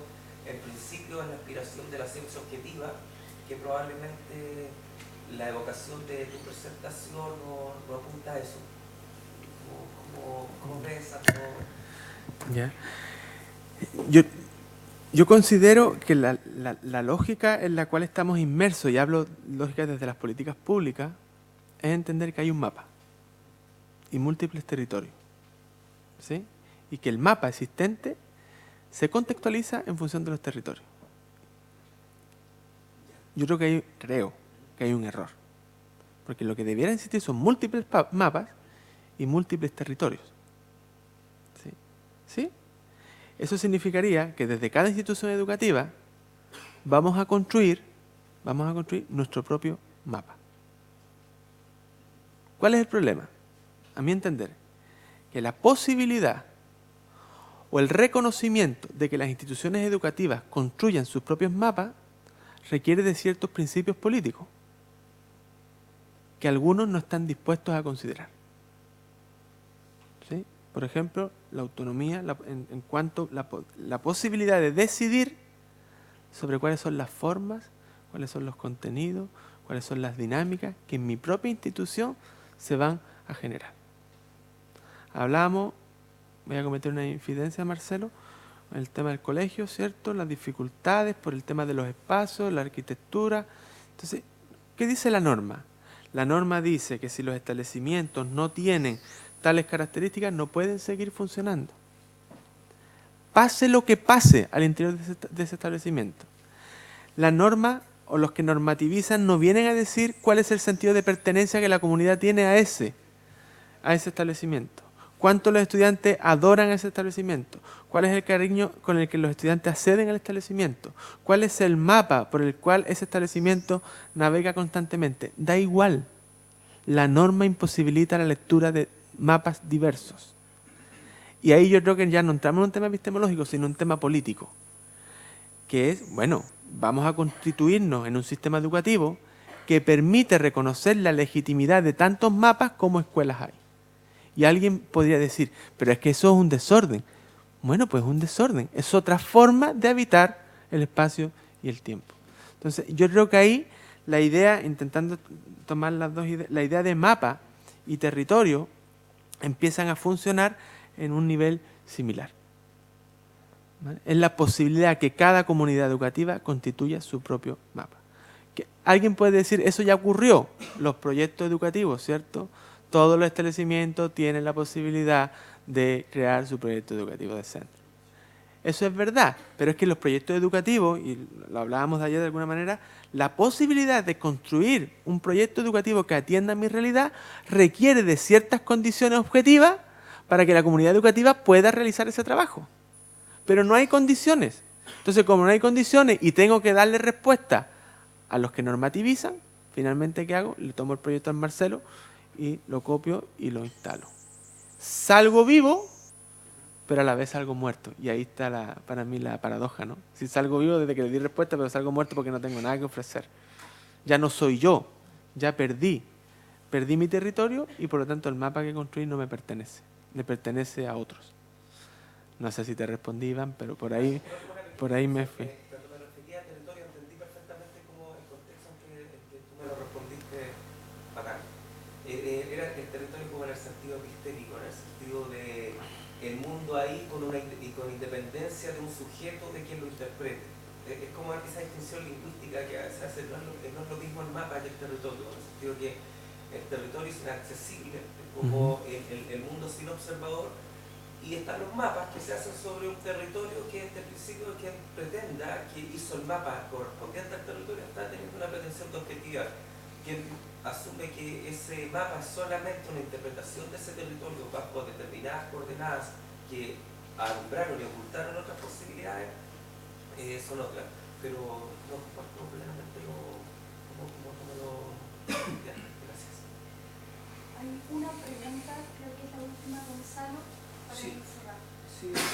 en principio es la aspiración de la ciencia objetiva, que probablemente la evocación de tu presentación no apunta a eso. ¿Cómo ves esa? Ya. Yo considero que la lógica en la cual estamos inmersos, y hablo lógica desde las políticas públicas, es entender que hay un mapa y múltiples territorios, ¿sí? Y que el mapa existente se contextualiza en función de los territorios. Yo creo que hay un error, porque lo que debiera existir son múltiples mapas y múltiples territorios. ¿Sí? Eso significaría que desde cada institución educativa vamos a construir nuestro propio mapa. ¿Cuál es el problema? A mi entender, que la posibilidad o el reconocimiento de que las instituciones educativas construyan sus propios mapas requiere de ciertos principios políticos que algunos no están dispuestos a considerar. ¿Sí? Por ejemplo, la autonomía en cuanto a la posibilidad de decidir sobre cuáles son las formas, cuáles son los contenidos, cuáles son las dinámicas que en mi propia institución se van a generar. Hablamos, voy a cometer una infidencia, Marcelo, el tema del colegio, ¿cierto? Las dificultades por el tema de los espacios, la arquitectura. Entonces, ¿qué dice la norma? La norma dice que si los establecimientos no tienen tales características, no pueden seguir funcionando. Pase lo que pase al interior de ese establecimiento. La norma o los que normativizan no vienen a decir cuál es el sentido de pertenencia que la comunidad tiene a ese establecimiento. ¿Cuánto los estudiantes adoran ese establecimiento? ¿Cuál es el cariño con el que los estudiantes acceden al establecimiento? ¿Cuál es el mapa por el cual ese establecimiento navega constantemente? Da igual. La norma imposibilita la lectura de mapas diversos. Y ahí yo creo que ya no entramos en un tema epistemológico, sino en un tema político. Que es, bueno, vamos a constituirnos en un sistema educativo que permite reconocer la legitimidad de tantos mapas como escuelas hay. Y alguien podría decir, pero es que eso es un desorden. Bueno, pues es un desorden. Es otra forma de habitar el espacio y el tiempo. Entonces, yo creo que ahí la idea, intentando tomar las dos ideas, la idea de mapa y territorio empiezan a funcionar en un nivel similar. ¿Vale? Es la posibilidad que cada comunidad educativa constituya su propio mapa. Alguien puede decir, eso ya ocurrió, los proyectos educativos, ¿cierto? Todos los establecimientos tienen la posibilidad de crear su proyecto educativo de centro. Eso es verdad, pero es que los proyectos educativos, y lo hablábamos de ayer de alguna manera, la posibilidad de construir un proyecto educativo que atienda a mi realidad requiere de ciertas condiciones objetivas para que la comunidad educativa pueda realizar ese trabajo. Pero no hay condiciones. Entonces, como no hay condiciones y tengo que darle respuesta a los que normativizan, finalmente, ¿qué hago? Le tomo el proyecto al Marcelo y lo copio y lo instalo. Salgo vivo, pero a la vez salgo muerto. Y ahí está para mí la paradoja, ¿no? Si salgo vivo desde que le di respuesta, pero salgo muerto porque no tengo nada que ofrecer. Ya no soy yo, ya perdí. Perdí mi territorio y por lo tanto el mapa que construí no me pertenece. Le pertenece a otros. No sé si te respondí, Iván, pero por ahí me fui. Cuando me refería a territorio entendí perfectamente como el contexto en que tú me lo respondiste bacán. Era el territorio como en el sentido epistémico, en el sentido de el mundo ahí con independencia de un sujeto de quien lo interprete. Es como esa distinción lingüística que se hace, no es lo mismo el mapa que el territorio, en el sentido que el territorio es inaccesible, es como el mundo sin observador. Y están los mapas que se hacen sobre un territorio que desde el principio quien pretenda, que hizo el mapa correspondiente al territorio, está teniendo una pretensión de objetividad. Quien asume que ese mapa es solamente una interpretación de ese territorio bajo determinadas coordenadas que alumbraron y ocultaron otras posibilidades, son otras. Pero no comparto plenamente como lo... Gracias. Hay una pregunta, creo que es la última, Gonzalo. Sí,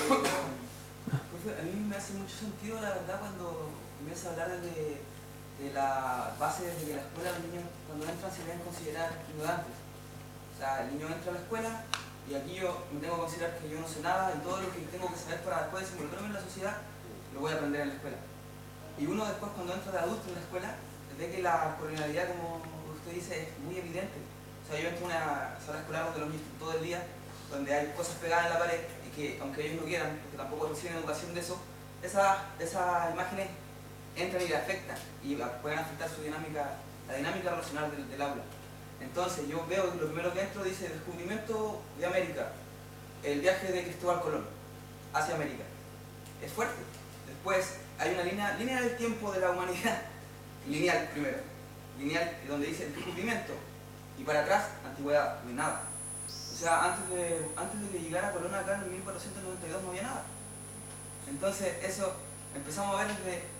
profe, a mí me hace mucho sentido la verdad cuando comienza a hablar de la base desde que la escuela los niños cuando entran se deben considerar ignorantes. O sea, el niño entra a la escuela y aquí yo me tengo que considerar que yo no sé nada y todo lo que tengo que saber para después desenvolverme en la sociedad lo voy a aprender en la escuela. Y uno después cuando entra de adulto en la escuela ve que la colonialidad, como usted dice, es muy evidente. O sea, yo entro a una sala escolar donde los niños están todo el día, donde hay cosas pegadas en la pared y que aunque ellos no quieran, porque tampoco reciben educación de eso, esas imágenes entran y le afectan y pueden afectar su dinámica, la dinámica relacional del aula. Entonces yo veo que lo primero que entro dice descubrimiento de América, el viaje de Cristóbal Colón hacia América. Es fuerte. Después hay una línea del tiempo de la humanidad, lineal primero, lineal donde dice descubrimiento y para atrás antigüedad, no hay nada. O sea, antes de que llegara Colón acá en 1492 no había nada. Entonces eso empezamos a ver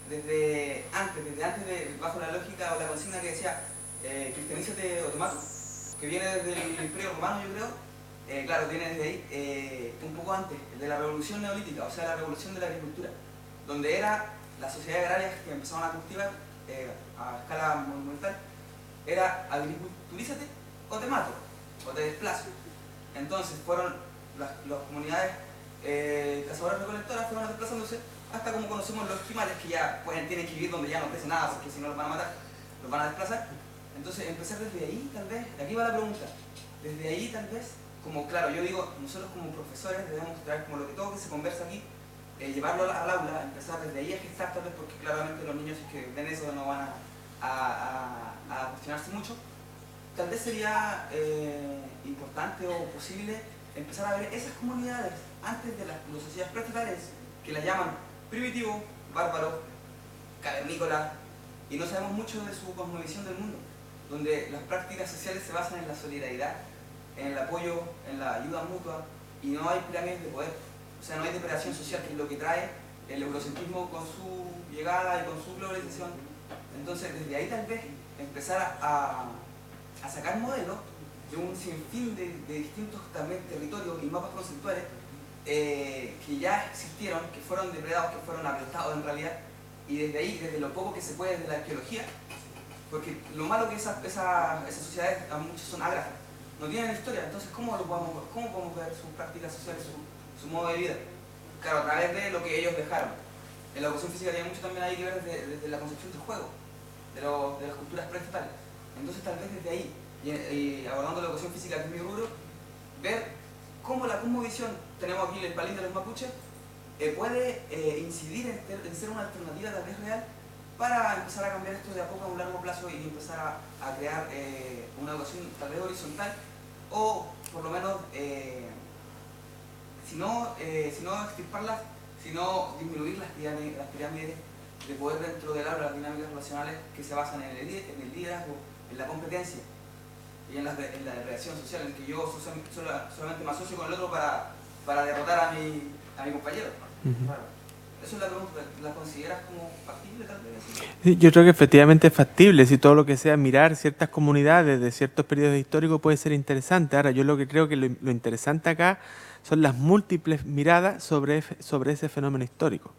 desde antes, bajo la lógica o la consigna que decía cristianízate o te mato, que viene desde el Imperio Romano, yo creo. Claro, viene desde ahí, un poco antes, de la revolución neolítica, o sea, la revolución de la agricultura, donde era las sociedades agrarias que empezaban a cultivar a escala monumental, era agriculturízate o te mato, o te desplazo. Entonces fueron las comunidades cazadoras recolectoras fueron desplazándose hasta como conocemos los esquimales que ya tienen que vivir donde ya no crece nada porque si no los van a matar, los van a desplazar. Entonces empezar desde ahí tal vez, aquí va la pregunta, desde ahí tal vez, como claro, yo digo, nosotros como profesores debemos traer como lo que todo que se conversa aquí, llevarlo al aula, empezar desde ahí a gestar tal vez porque claramente los niños que ven eso no van a cuestionarse mucho. Tal vez sería importante o posible empezar a ver esas comunidades antes de las sociedades preestatales que las llaman primitivo, bárbaro, cavernícola y no sabemos mucho de su cosmovisión del mundo, donde las prácticas sociales se basan en la solidaridad, en el apoyo, en la ayuda mutua y no hay pirámides de poder, o sea, no hay depredación social, que es lo que trae el eurocentrismo con su llegada y con su globalización. Entonces, desde ahí tal vez empezar a sacar modelos de un sinfín de distintos también territorios y mapas conceptuales que ya existieron, que fueron depredados, que fueron apretados en realidad, y desde ahí, desde lo poco que se puede de la arqueología, porque lo malo que esas sociedades a muchos son ágrafas, no tienen historia, entonces ¿cómo podemos ver sus prácticas sociales, su modo de vida? Claro, a través de lo que ellos dejaron. En la educación física tiene mucho también hay que ver desde la concepción del juego, de las culturas preestatales. Entonces tal vez desde ahí, y abordando la educación física, que es mi rubro, ver cómo la cosmovisión, tenemos aquí el palín de los mapuches, puede incidir en ser una alternativa tal vez real para empezar a cambiar esto de a poco a un largo plazo y empezar a crear una educación tal vez horizontal, o por lo menos, si no extirparlas, sino disminuir las pirámides de poder dentro del aula, las dinámicas relacionales que se basan en el liderazgo, en la competencia y en la relación social, en que yo solamente me asocio con el otro para derrotar a mi compañero. Claro. Eso es la pregunta, ¿la consideras como factible tal vez? Sí, yo creo que efectivamente es factible, si todo lo que sea mirar ciertas comunidades de ciertos periodos históricos puede ser interesante. Ahora, yo lo que creo que lo interesante acá son las múltiples miradas sobre ese fenómeno histórico.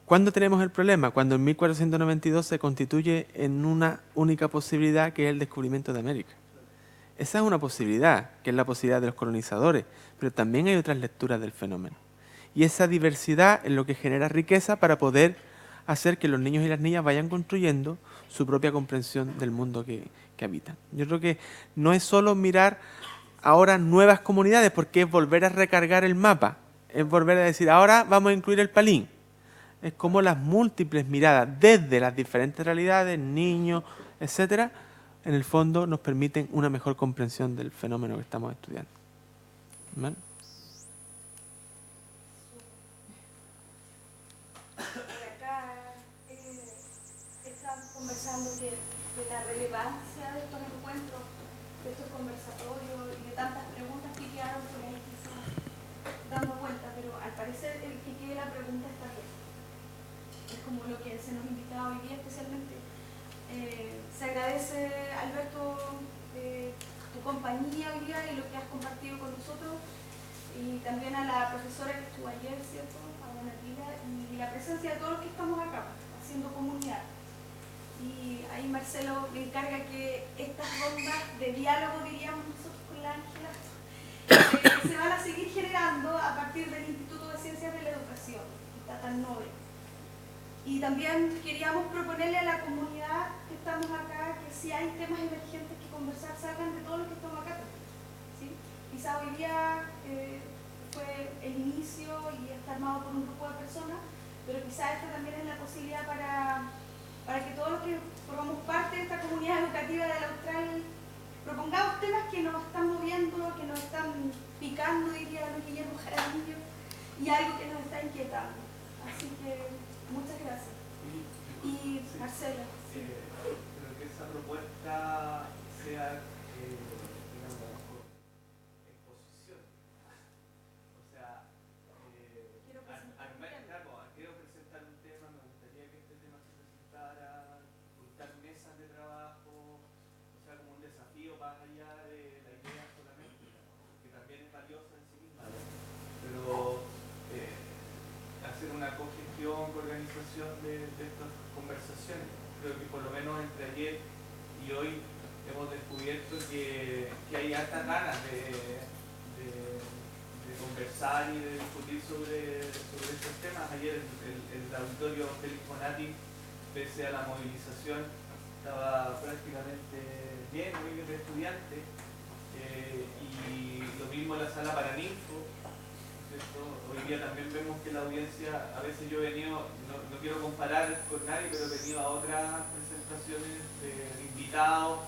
¿Cuándo tenemos el problema? Cuando en 1492 se constituye en una única posibilidad, que es el descubrimiento de América. Esa es una posibilidad, que es la posibilidad de los colonizadores, pero también hay otras lecturas del fenómeno. Y esa diversidad es lo que genera riqueza para poder hacer que los niños y las niñas vayan construyendo su propia comprensión del mundo que habitan. Yo creo que no es solo mirar ahora nuevas comunidades, porque es volver a recargar el mapa, es volver a decir, ahora vamos a incluir el palín. Es como las múltiples miradas desde las diferentes realidades, niños, etcétera, en el fondo nos permiten una mejor comprensión del fenómeno que estamos estudiando. ¿Vale? Conversando de la relevancia de estos encuentros, de estos conversatorios y de tantas preguntas que quedaron por ahí quizás dando vuelta, pero al parecer el que quede la pregunta está bien. Es como lo que se nos invitaba hoy día especialmente. Se agradece, Alberto, tu compañía hoy día y lo que has compartido con nosotros, y también a la profesora que estuvo ayer, ¿cierto?, a Ana Pila, y la presencia de todos los que estamos acá, haciendo comunidad. Y ahí Marcelo me encarga que estas rondas de diálogo, diríamos nosotros con la Ángela, se van a seguir generando a partir del Instituto de Ciencias de la Educación, que está tan noble. Y también queríamos proponerle a la comunidad que estamos acá que si hay temas emergentes que conversar, salgan de todos los que estamos acá también, ¿sí? Quizá hoy día fue el inicio y está armado por un grupo de personas, pero quizá esta también es la posibilidad para que todos los que formamos parte de esta comunidad educativa de la Austral propongamos temas que nos están moviendo, que nos están picando, diría don Guillermo Jaramillo, y algo que nos está inquietando. Así que muchas gracias. Y Marcelo. Sí. Creo que esa propuesta sea, digamos, exposición. O sea, quiero presentar un tema, me gustaría que este tema se presentara, juntar mesas de trabajo, o sea, como un desafío más allá de la idea solamente, que también es valiosa en sí misma, pero hacer una cogestión, organización de estas conversaciones. Creo que por lo menos entre ayer y hoy hemos descubierto que hay hartas ganas de conversar y de discutir sobre estos temas. Ayer el auditorio Félix Bonati, pese a la movilización, estaba prácticamente bien, muy bien de estudiantes, y lo mismo la sala Paraninfo. Hoy día también vemos que la audiencia, a veces yo he venido, no quiero comparar con nadie, pero he venido a otras presentaciones de invitados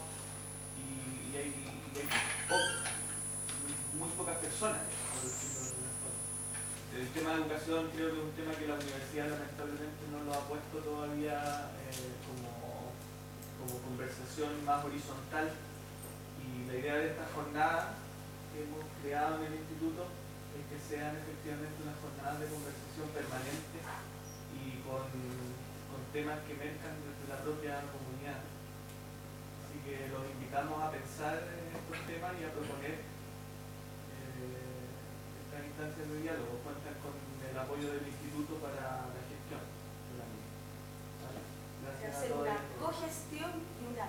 y hay muy pocas personas. El tema de educación creo que es un tema que la universidad lamentablemente no lo ha puesto todavía como conversación más horizontal, y la idea de esta jornada que hemos creado en el instituto es que sean efectivamente unas jornadas de conversación permanente y con temas que emerjan desde la propia comunidad. Así que los invitamos a pensar en estos temas y a proponer estas instancias de diálogo. Cuentan con el apoyo del instituto para la gestión de la misma. ¿Vale? Gracias a todos. Hacer una cogestión y una